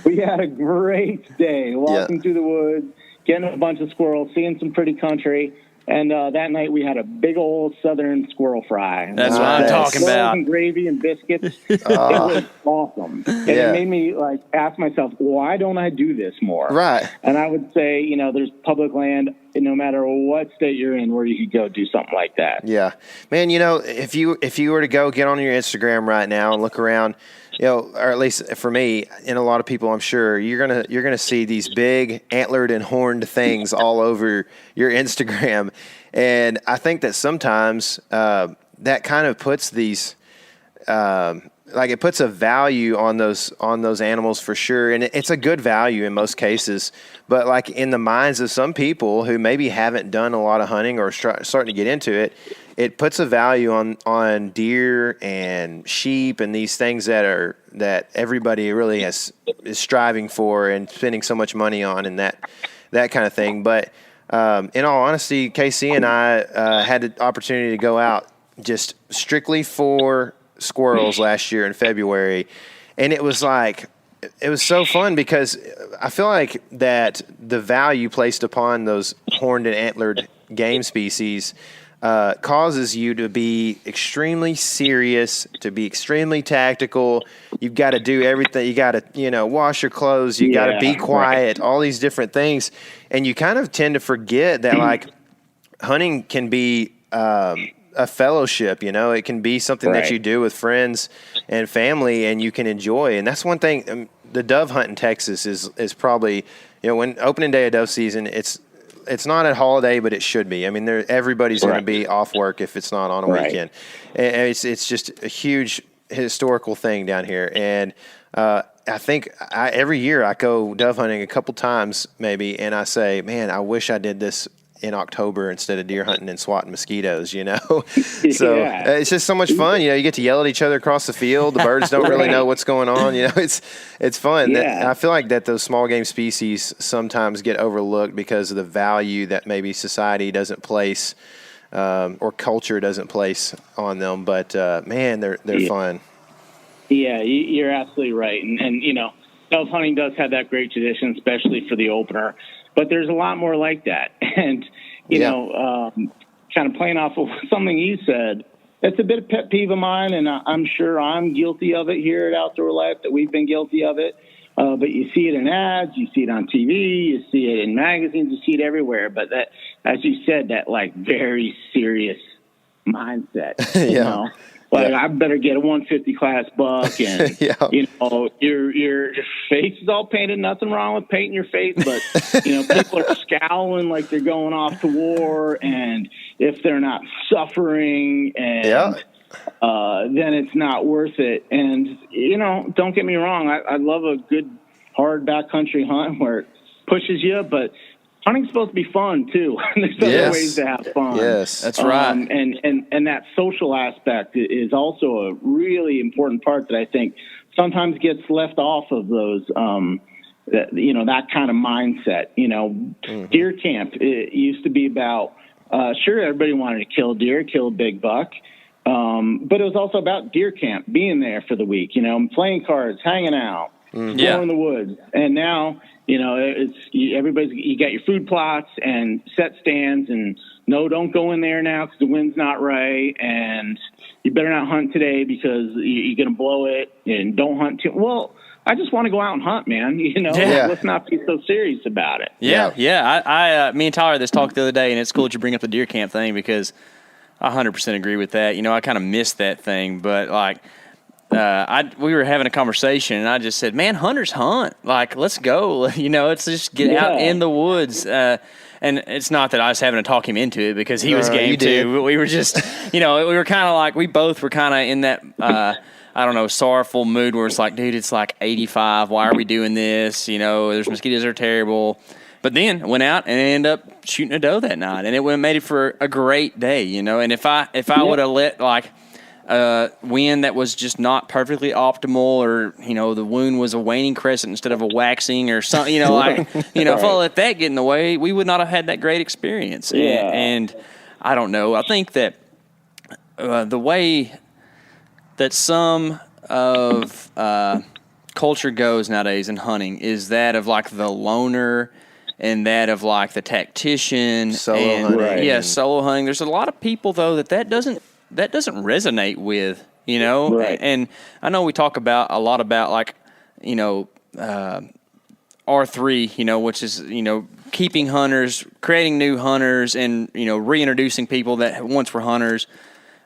We had a great day walking through the woods, getting a bunch of squirrels, seeing some pretty country. And that night we had a big old southern squirrel fry. That's what I'm talking about. And gravy and biscuits. It was awesome. And it made me ask myself, why don't I do this more? Right. And I would say, there's public land no matter what state you're in where you could go do something like that. Yeah. Man, if you were to go get on your Instagram right now and look around, or at least for me and a lot of people, I'm sure you're gonna see these big antlered and horned things all over your Instagram, and I think that sometimes that kind of puts these it puts a value on those animals for sure, and it's a good value in most cases. But like in the minds of some people who maybe haven't done a lot of hunting or starting to get into it, it puts a value on deer and sheep and these things that everybody really is striving for and spending so much money on and that kind of thing. But in all honesty, Casey and I had the opportunity to go out just strictly for squirrels last year in February. And it was so fun because I feel like that the value placed upon those horned and antlered game species causes you to be extremely serious, to be extremely tactical. You've got to do everything. You got to, wash your clothes. You got to be quiet, all these different things. And you kind of tend to forget that, like, hunting can be a fellowship, it can be something that you do with friends and family and you can enjoy. And that's one thing. The dove hunt in Texas is probably, when opening day of dove season, it's not a holiday, but it should be. I mean, everybody's going to be off work if it's not on a weekend. And it's just a huge historical thing down here. And I think every year I go dove hunting a couple times maybe, and I say, man, I wish I did this in October instead of deer hunting and swatting mosquitoes, So it's just so much fun. You get to yell at each other across the field. The birds don't really know what's going on. It's fun. Yeah. I feel like that those small game species sometimes get overlooked because of the value that maybe society doesn't place or culture doesn't place on them. But man, they're fun. Yeah, you're absolutely right. And dove hunting does have that great tradition, especially for the opener. But there's a lot more like that. And, kind of playing off of something you said, it's a bit of pet peeve of mine, and I'm sure I'm guilty of it here at Outdoor Life, that we've been guilty of it. But you see it in ads, you see it on TV, you see it in magazines, you see it everywhere. But that, as you said, that, like, very serious mindset, I better get a 150 class buck, and your face is all painted. Nothing wrong with painting your face, but people are scowling like they're going off to war, and if they're not suffering, and then it's not worth it. And don't get me wrong, I love a good hard backcountry hunt where it pushes you, but hunting's supposed to be fun too. There's other ways to have fun. Yes, that's right. And that social aspect is also a really important part that I think sometimes gets left off of those. That kind of mindset. Deer camp. It used to be about sure, everybody wanted to kill deer, kill a big buck, but it was also about deer camp, being there for the week. Playing cards, hanging out, going in the woods, and now. You got your food plots and set stands, and no, don't go in there now because the wind's not right, and you better not hunt today because you're going to blow it, and don't hunt too. Well, I just want to go out and hunt, man. Let's not be so serious about it. I me and Tyler had this talk the other day, and it's cool that you bring up the deer camp thing because I 100% agree with that. I kind of missed that thing, but like. We were having a conversation, and I just said, "Man, hunters hunt. Like, let's go. Let's just get out in the woods." And it's not that I was having to talk him into it because he was game too. But we were just, we were kind of like we both were kind of in that sorrowful mood where it's like, dude, it's like 85. Why are we doing this? There's mosquitoes that are terrible. But then went out and ended up shooting a doe that night, and it would have made it for a great day. And if I would have let like. Wind that was just not perfectly optimal, or the wound was a waning crescent instead of a waxing, or something. If I let that get in the way, we would not have had that great experience. And I don't know. I think that the way that some of culture goes nowadays in hunting is that of like the loner and that of like the tactician, solo hunting. Solo hunting. There's a lot of people though that doesn't resonate with, Right. And I know we talk about a lot about like, R3, which is, keeping hunters, creating new hunters, and, reintroducing people that once were hunters.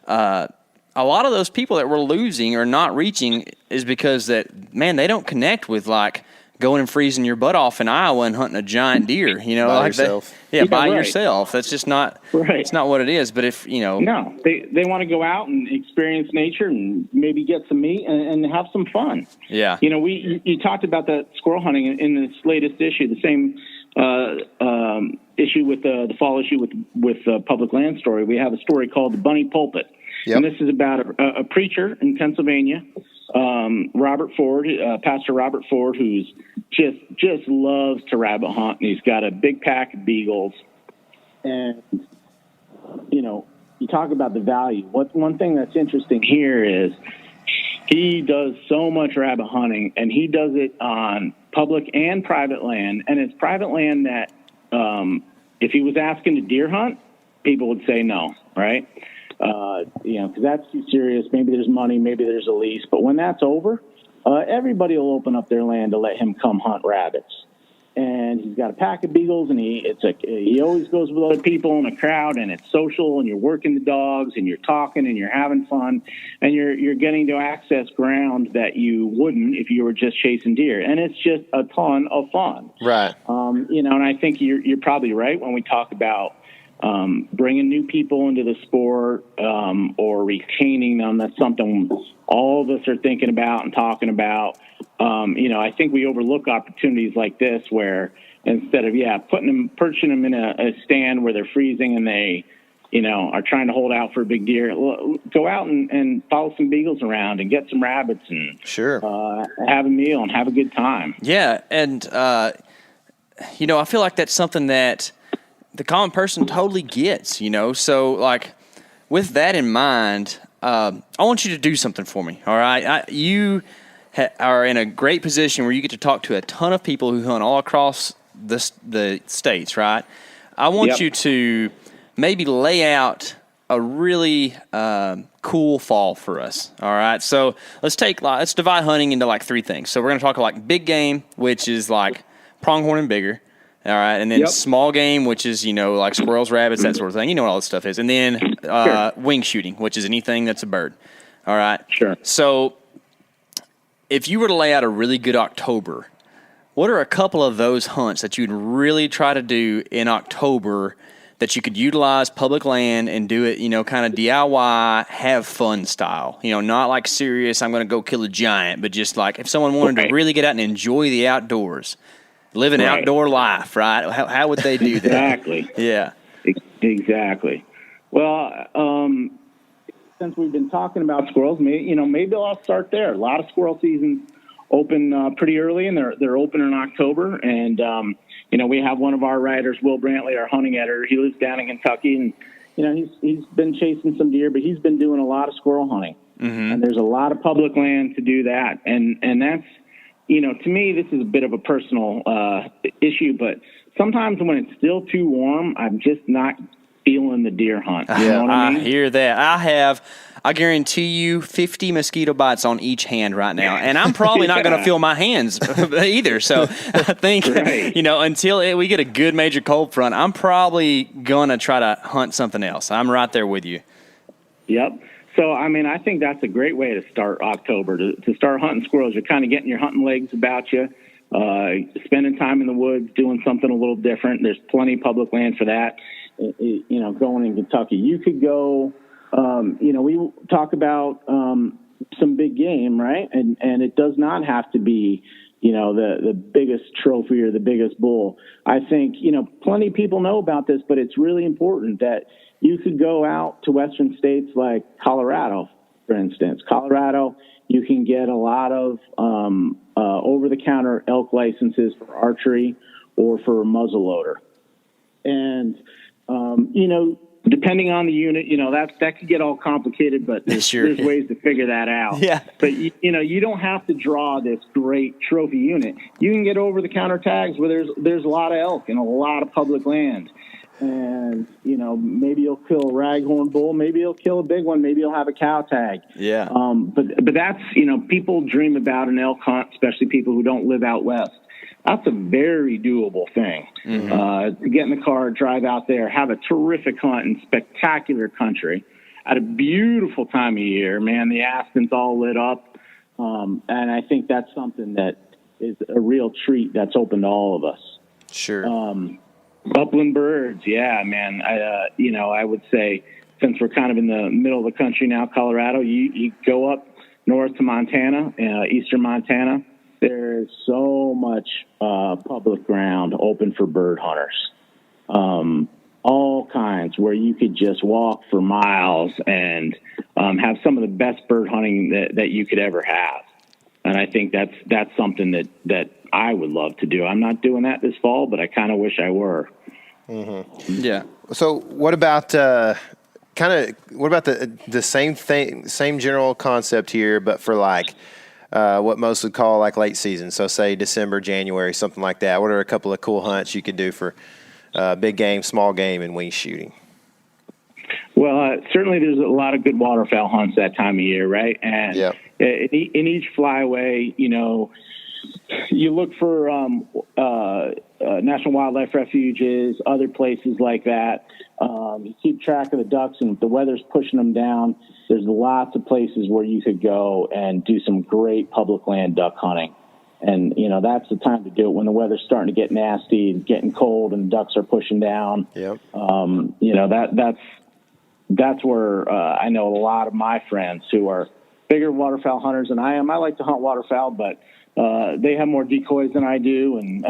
A lot of those people that we're losing or not reaching is because that, man, they don't connect with like going and freezing your butt off in Iowa and hunting a giant deer, by yourself. By yourself. That's just not, it's not what it is. But if, No, they want to go out and experience nature and maybe get some meat and have some fun. Yeah. You talked about that squirrel hunting in this latest issue, the same issue with the fall issue with Public Land Story. We have a story called The Bunny Pulpit. Yep. And this is about a preacher in Pennsylvania, Robert Ford, Pastor Robert Ford, who's just loves to rabbit hunt, and he's got a big pack of beagles. And you talk about the value. One thing that's interesting here is he does so much rabbit hunting, and he does it on public and private land. And it's private land that if he was asking to deer hunt, people would say no, right? Because that's too serious. Maybe there's money, maybe there's a lease. But when that's over, everybody will open up their land to let him come hunt rabbits. And he's got a pack of beagles, and he always goes with other people in a crowd, and it's social, and you're working the dogs, and you're talking, and you're having fun, and you're getting to access ground that you wouldn't if you were just chasing deer, and it's just a ton of fun. Right. And I think you're probably right when we talk about bringing new people into the sport or retaining them. That's something all of us are thinking about and talking about. I think we overlook opportunities like this where instead of perching them in a stand where they're freezing and they are trying to hold out for a big deer, go out and follow some beagles around and get some rabbits and sure have a meal and have a good time. Yeah, and I feel like that's something that the common person totally gets, So, like, with that in mind, I want you to do something for me, all right? You are in a great position where you get to talk to a ton of people who hunt all across the states, right? I want you to maybe lay out a really cool fall for us, all right? So let's divide hunting into, like, three things. So we're going to talk, like, big game, which is, like, pronghorn and bigger. All right, and then small game, which is, like squirrels, rabbits, that sort of thing. You know what all this stuff is. And then wing shooting, which is anything that's a bird. All right? Sure. So if you were to lay out a really good October, what are a couple of those hunts that you'd really try to do in October that you could utilize public land and do it, kind of DIY, have fun style? Not like serious, I'm going to go kill a giant, but just like if someone wanted to really get out and enjoy the outdoors. Live an outdoor life, right? How would they do that? Exactly. Yeah. Exactly. Well, since we've been talking about squirrels, maybe I'll start there. A lot of squirrel seasons open pretty early, and they're open in October. And we have one of our writers, Will Brantley, our hunting editor. He lives down in Kentucky, and he's been chasing some deer, but he's been doing a lot of squirrel hunting. Mm-hmm. And there's a lot of public land to do that, and that's. To me, this is a bit of a personal issue, but sometimes when it's still too warm, I'm just not feeling the deer hunt. You know what I mean? I hear that. I guarantee you 50 mosquito bites on each hand right now, and I'm probably not going to feel my hands either. So I think, until we get a good major cold front, I'm probably going to try to hunt something else. I'm right there with you. Yep. So, I think that's a great way to start October, to start hunting squirrels. You're kind of getting your hunting legs about you, spending time in the woods, doing something a little different. There's plenty of public land for that. Going in Kentucky, you could go, we talk about some big game, right? And it does not have to be, the biggest trophy or the biggest bull. I think, plenty of people know about this, but it's really important that you could go out to western states like Colorado, for instance. Colorado, you can get a lot of over-the-counter elk licenses for archery or for muzzleloader. And, depending on the unit, that could get all complicated, but there's ways to figure that out. Yeah. But, you don't have to draw this great trophy unit. You can get over-the-counter tags where there's a lot of elk and a lot of public land. And, maybe you'll kill a raghorn bull, maybe you'll kill a big one, maybe you'll have a cow tag. Yeah. But that's, people dream about an elk hunt, especially people who don't live out west. That's a very doable thing. Mm-hmm. To get in the car, drive out there, have a terrific hunt in spectacular country at a beautiful time of year, man. The Aspen's all lit up. And I think that's something that is a real treat that's open to all of us. Sure. Upland birds, yeah, man. I would say since we're kind of in the middle of the country now, Colorado, you go up north to Montana, eastern Montana. There's so much public ground open for bird hunters, all kinds, where you could just walk for miles and have some of the best bird hunting that you could ever have. And I think that's something that I would love to do. I'm not doing that this fall, but I kind of wish I were. Mm-hmm. Yeah. So what about what about the same thing, same general concept here, but for like what most would call like late season. So say December, January, something like that. What are a couple of cool hunts you could do for big game, small game, and wing shooting? Well, certainly there's a lot of good waterfowl hunts that time of year, right? And in each flyway, you look for national wildlife refuges, other places like that. You keep track of the ducks, and if the weather's pushing them down, there's lots of places where you could go and do some great public land duck hunting. And, that's the time to do it when the weather's starting to get nasty and getting cold and the ducks are pushing down. Yep. That's where I know a lot of my friends who are bigger waterfowl hunters than I am. I like to hunt waterfowl, but they have more decoys than I do and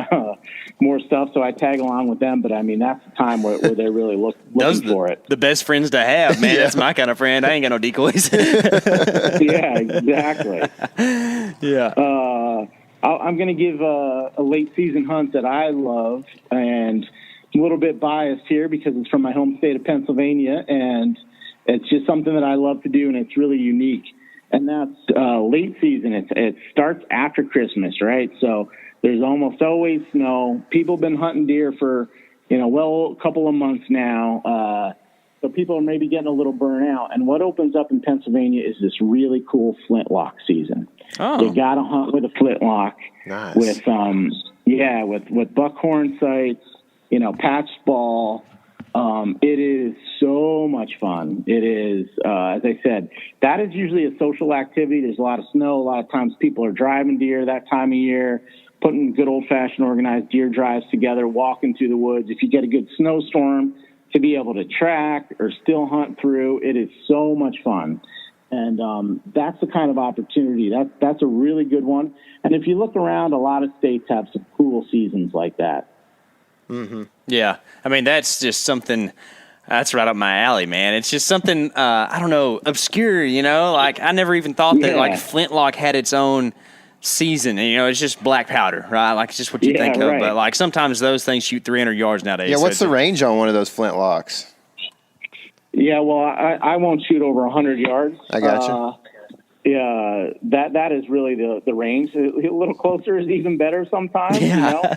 more stuff, so I tag along with them. But, that's the time where they're really looking for it. The best friends to have, man. That's my kind of friend. I ain't got no decoys. Yeah, exactly. Yeah. I'm going to give a late season hunt that I love, and I'm a little bit biased here because it's from my home state of Pennsylvania, and it's just something that I love to do, and it's really unique. And that's late season. It starts after Christmas, right? So there's almost always snow. People have been hunting deer for, a couple of months now. So people are maybe getting a little burnt out. And what opens up in Pennsylvania is this really cool flintlock season. Oh. You got to hunt with a flintlock. Nice. With buckhorn sights, patched ball. It is so much fun. It is, as I said, that is usually a social activity. There's a lot of snow. A lot of times people are driving deer that time of year, putting good old-fashioned organized deer drives together, walking through the woods. If you get a good snowstorm, to be able to track or still hunt through, it is so much fun. And that's the kind of opportunity. That's a really good one. And if you look around, a lot of states have some cool seasons like that. Mm-hmm. Yeah. That's just something that's right up my alley, man. It's just something, I don't know, obscure, like I never even thought that like flintlock had its own season. And, it's just black powder, right? Like it's just what you think of. Right. But like sometimes those things shoot 300 yards nowadays. Yeah. What's the range on one of those flintlocks? Yeah, well, I won't shoot over 100 yards. I got you. Yeah, that is really the range. A little closer is even better sometimes. Yeah.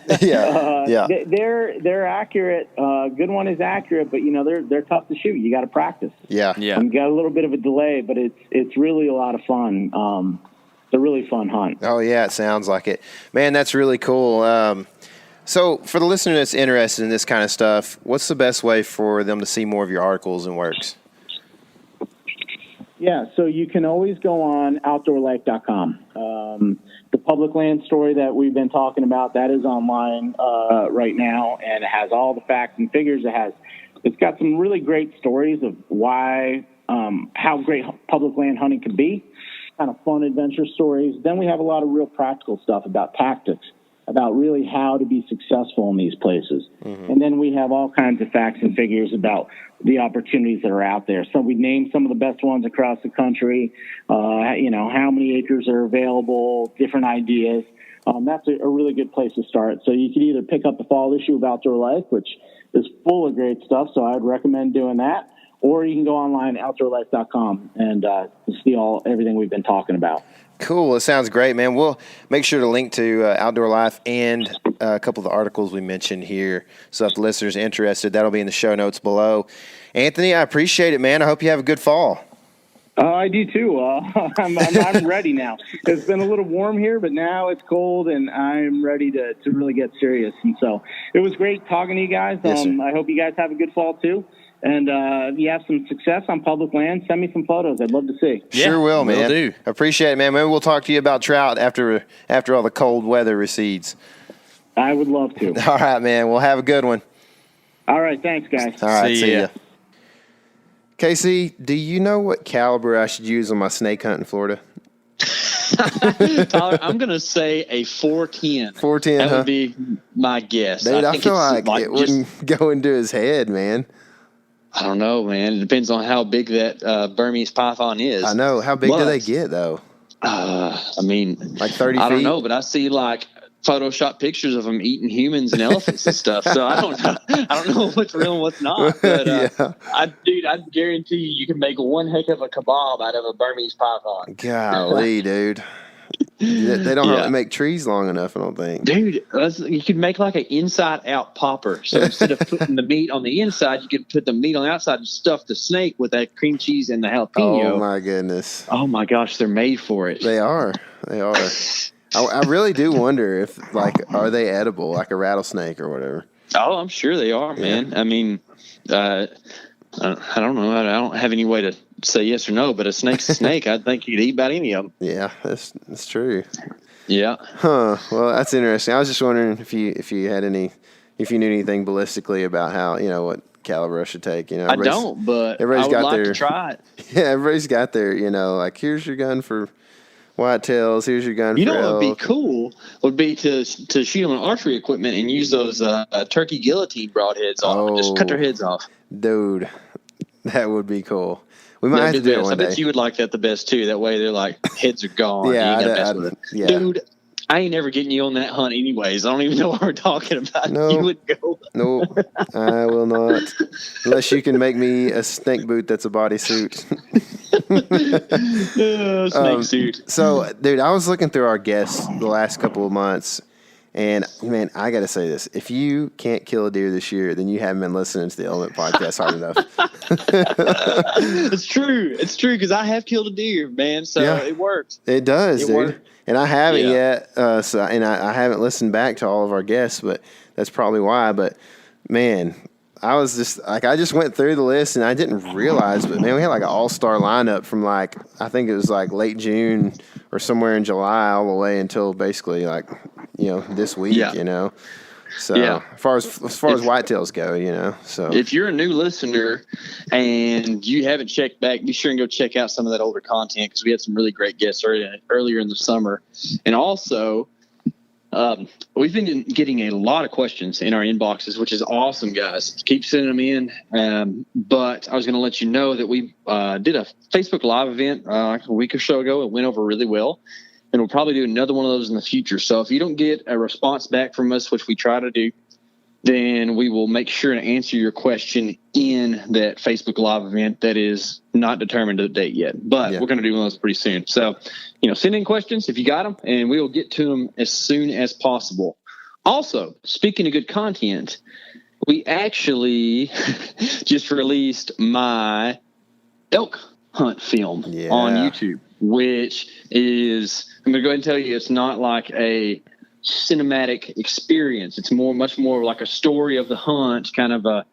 Yeah. They're accurate. Good one is accurate, but they're tough to shoot. You got to practice. Yeah. You got a little bit of a delay, but it's really a lot of fun. It's a really fun hunt. Oh yeah, it sounds like it, man. That's really cool. So for the listener that's interested in this kind of stuff, what's the best way for them to see more of your articles and works? Yeah, so you can always go on outdoorlife.com. The public land story that we've been talking about, that is online right now, and it has all the facts and figures. It's got some really great stories of why, how great public land hunting can be, kind of fun adventure stories. Then we have a lot of real practical stuff about tactics, about really how to be successful in these places. Mm-hmm. And then we have all kinds of facts and figures about the opportunities that are out there. So we named some of the best ones across the country, how many acres are available, different ideas. That's a really good place to start. So you can either pick up the fall issue of Outdoor Life, which is full of great stuff, so I would recommend doing that. Or you can go online, outdoorlife.com, and see everything we've been talking about. Cool. It sounds great, man. We'll make sure to link to Outdoor Life and a couple of the articles we mentioned here. So if the listeners are interested, that'll be in the show notes below. Anthony, I appreciate it, man. I hope you have a good fall. I do too. I'm ready now. It's been a little warm here, but now it's cold, and I'm ready to really get serious. And so it was great talking to you guys. Yes, I hope you guys have a good fall too. And if you have some success on public land, send me some photos. I'd love to see. Yeah, sure will, man. Will do. Appreciate it, man. Maybe we'll talk to you about trout after all the cold weather recedes. I would love to. All right, man. We'll have a good one. All right. Thanks, guys. All right. See ya. ya. Casey, do you know what caliber I should use on my snake hunt in Florida? Tyler, I'm going to say a 410. 410, That huh? would be my guess. Dude, I think feel it's like it wouldn't go into his head, man. I don't know, man. It depends on how big that Burmese python is. I know. How big do they get, though? I mean, Like 30 feet? I don't know, but I see like Photoshop pictures of them eating humans and elephants and stuff. So I don't know what's real and what's not. But I guarantee you can make one heck of a kebab out of a Burmese python. Golly, dude. They don't make trees long enough, I don't think. Dude, you could make like an inside-out popper. So instead of putting the meat on the inside, you could put the meat on the outside and stuff the snake with that cream cheese and the jalapeno. Oh, my goodness. Oh, my gosh, they're made for it. They are. I really do wonder if, like, are they edible, like a rattlesnake or whatever? Oh, I'm sure they are, man. I mean, I don't know. I don't have any way to say yes or no, but a snake's a snake. I think you could eat about any of them. Yeah, that's true. Yeah. Huh. Well, that's interesting. I was just wondering if you knew anything ballistically about how, what caliber I should take. I don't, but I would like to try it. Yeah, everybody's got their, like, here's your gun for whitetails, here's your gun for elk. What would be cool would be to shoot them on archery equipment and use those turkey guillotine broadheads on them. Just cut their heads off. Dude, that would be cool. We might have to do it one day. I bet you would like that the best, too. That way they're like, heads are gone. Yeah, Dude, I ain't never getting you on that hunt anyways. I don't even know what we're talking about. No, you would go. No, I will not. Unless you can make me a snake boot that's a bodysuit. Snake suit. So, dude, I was looking through our guests the last couple of months, and, man, I got to say this. If you can't kill a deer this year, then you haven't been listening to the Element Podcast hard enough. It's true. It's true, because I have killed a deer, man, so it works. It does, dude. And I haven't yet, I haven't listened back to all of our guests, but that's probably why. But, man, I was just, like, I just went through the list, and I didn't realize, but, man, we had, like, an all-star lineup from, like, I think it was, like, late June or somewhere in July all the way until basically, like, this week, So as far as whitetails go, so if you're a new listener and you haven't checked back, be sure and go check out some of that older content, because we had some really great guests earlier in the summer. And also, we've been getting a lot of questions in our inboxes, which is awesome, guys. Keep sending them in. But I was going to let you know that we did a Facebook Live event like a week or so ago. It went over really well. And we'll probably do another one of those in the future. So if you don't get a response back from us, which we try to do, then we will make sure to answer your question in that Facebook Live event that is not determined to the date yet. But we're going to do one of those pretty soon. So, send in questions if you got them, and we will get to them as soon as possible. Also, speaking of good content, we actually just released my elk hunt film on YouTube, which is, I'm going to go ahead and tell you, it's not like a cinematic experience. It's much more like a story of the hunt, kind of a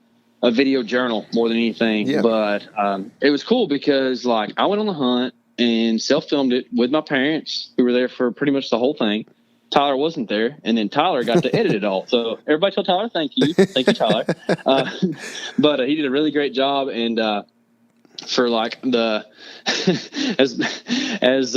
video journal more than anything. Yeah. But it was cool because, like, I went on the hunt and self-filmed it with my parents, who were there for pretty much the whole thing. Tyler wasn't there, and then Tyler got to edit it all. So everybody tell Tyler thank you. Thank you, Tyler. But he did a really great job, and for like as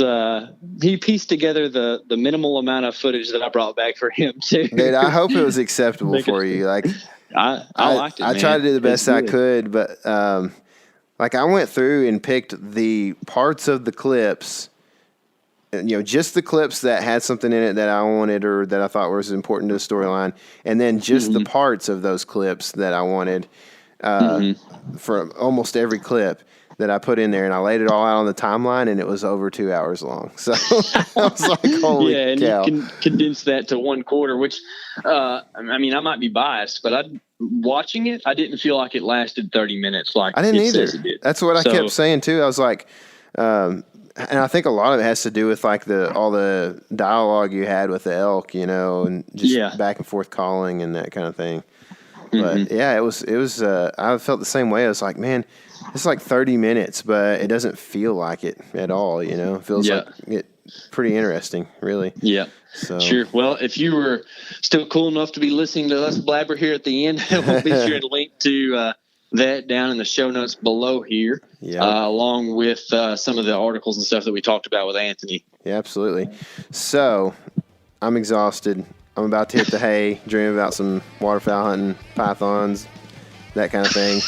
he pieced together the minimal amount of footage that I brought back for him too. Dude, I hope it was acceptable for you. Like, I liked it. I tried to do the best I could, but like, I went through and picked the parts of the clips, just the clips that had something in it that I wanted or that I thought was important to the storyline, and then just the parts of those clips that I wanted for almost every clip that I put in there, and I laid it all out on the timeline, and it was over 2 hours long. So I was like, holy and cow. You can condense that to 1 quarter, which, I mean, I might be biased, but watching it, I didn't feel like it lasted 30 minutes. Like I didn't either. That's what I kept saying too. I was like, and I think a lot of it has to do with like all the dialogue you had with the elk, and just back and forth calling and that kind of thing. But yeah, it was. I felt the same way. I was like, man, it's like 30 minutes, but it doesn't feel like it at all. It feels like it's pretty interesting, really. Yeah. So. Sure. Well, if you were still cool enough to be listening to us blabber here at the end, we'll be sure to link to that down in the show notes below here, along with some of the articles and stuff that we talked about with Anthony. Yeah, absolutely. So I'm exhausted. I'm about to hit the hay, dream about some waterfowl hunting, pythons, that kind of thing,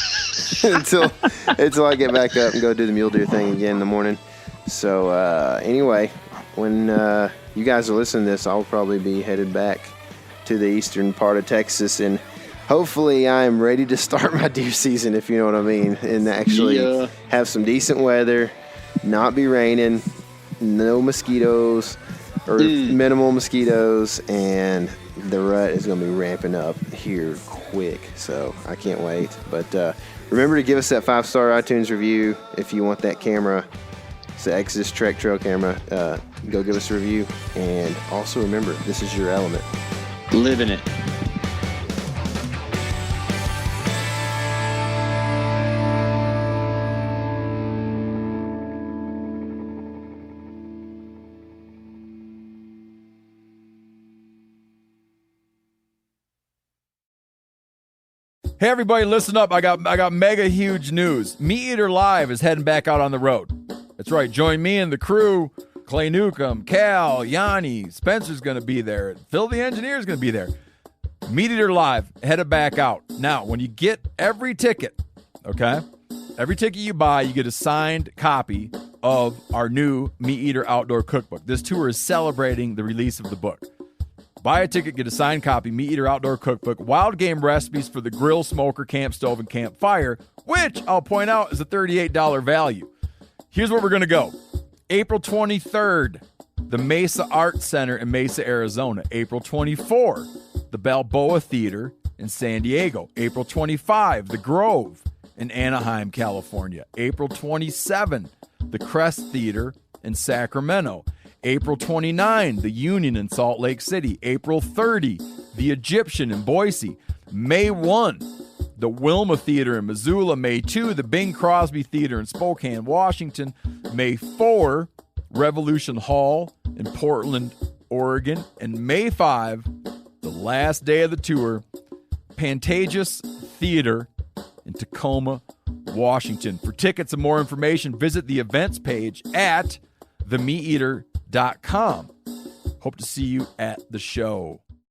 until I get back up and go do the mule deer thing again in the morning. So anyway, when you guys are listening to this, I'll probably be headed back to the eastern part of Texas, and hopefully I am ready to start my deer season, if you know what I mean, and actually have some decent weather, not be raining, no mosquitoes or minimal mosquitoes, and the rut is going to be ramping up here quick. So I can't wait. But remember to give us that 5-star iTunes review if you want that camera. It's the Exodus Trek Trail camera. Go give us a review. And also remember, this is your element. Living it. Hey everybody, listen up. I got mega huge news. Meat Eater Live is heading back out on the road. That's right. Join me and the crew. Clay Newcomb, Cal, Yanni, Spencer's going to be there. Phil the engineer is going to be there. Meat Eater Live headed back out. Now, when you get every ticket, okay, every ticket you buy, you get a signed copy of our new Meat Eater Outdoor Cookbook. This tour is celebrating the release of the book. Buy a ticket, get a signed copy, Meat Eater Outdoor Cookbook, wild game recipes for the grill, smoker, camp stove, and campfire, which I'll point out is a $38 value. Here's where we're going to go. April 23rd, the Mesa Arts Center in Mesa, Arizona. April 24, the Balboa Theater in San Diego. April 25, the Grove in Anaheim, California. April 27, the Crest Theater in Sacramento. April 29, the Union in Salt Lake City. April 30, the Egyptian in Boise. May 1, the Wilma Theater in Missoula. May 2, the Bing Crosby Theater in Spokane, Washington. May 4, Revolution Hall in Portland, Oregon. And May 5, the last day of the tour, Pantages Theater in Tacoma, Washington. For tickets and more information, visit the events page at themeateater.com. Hope to see you at the show.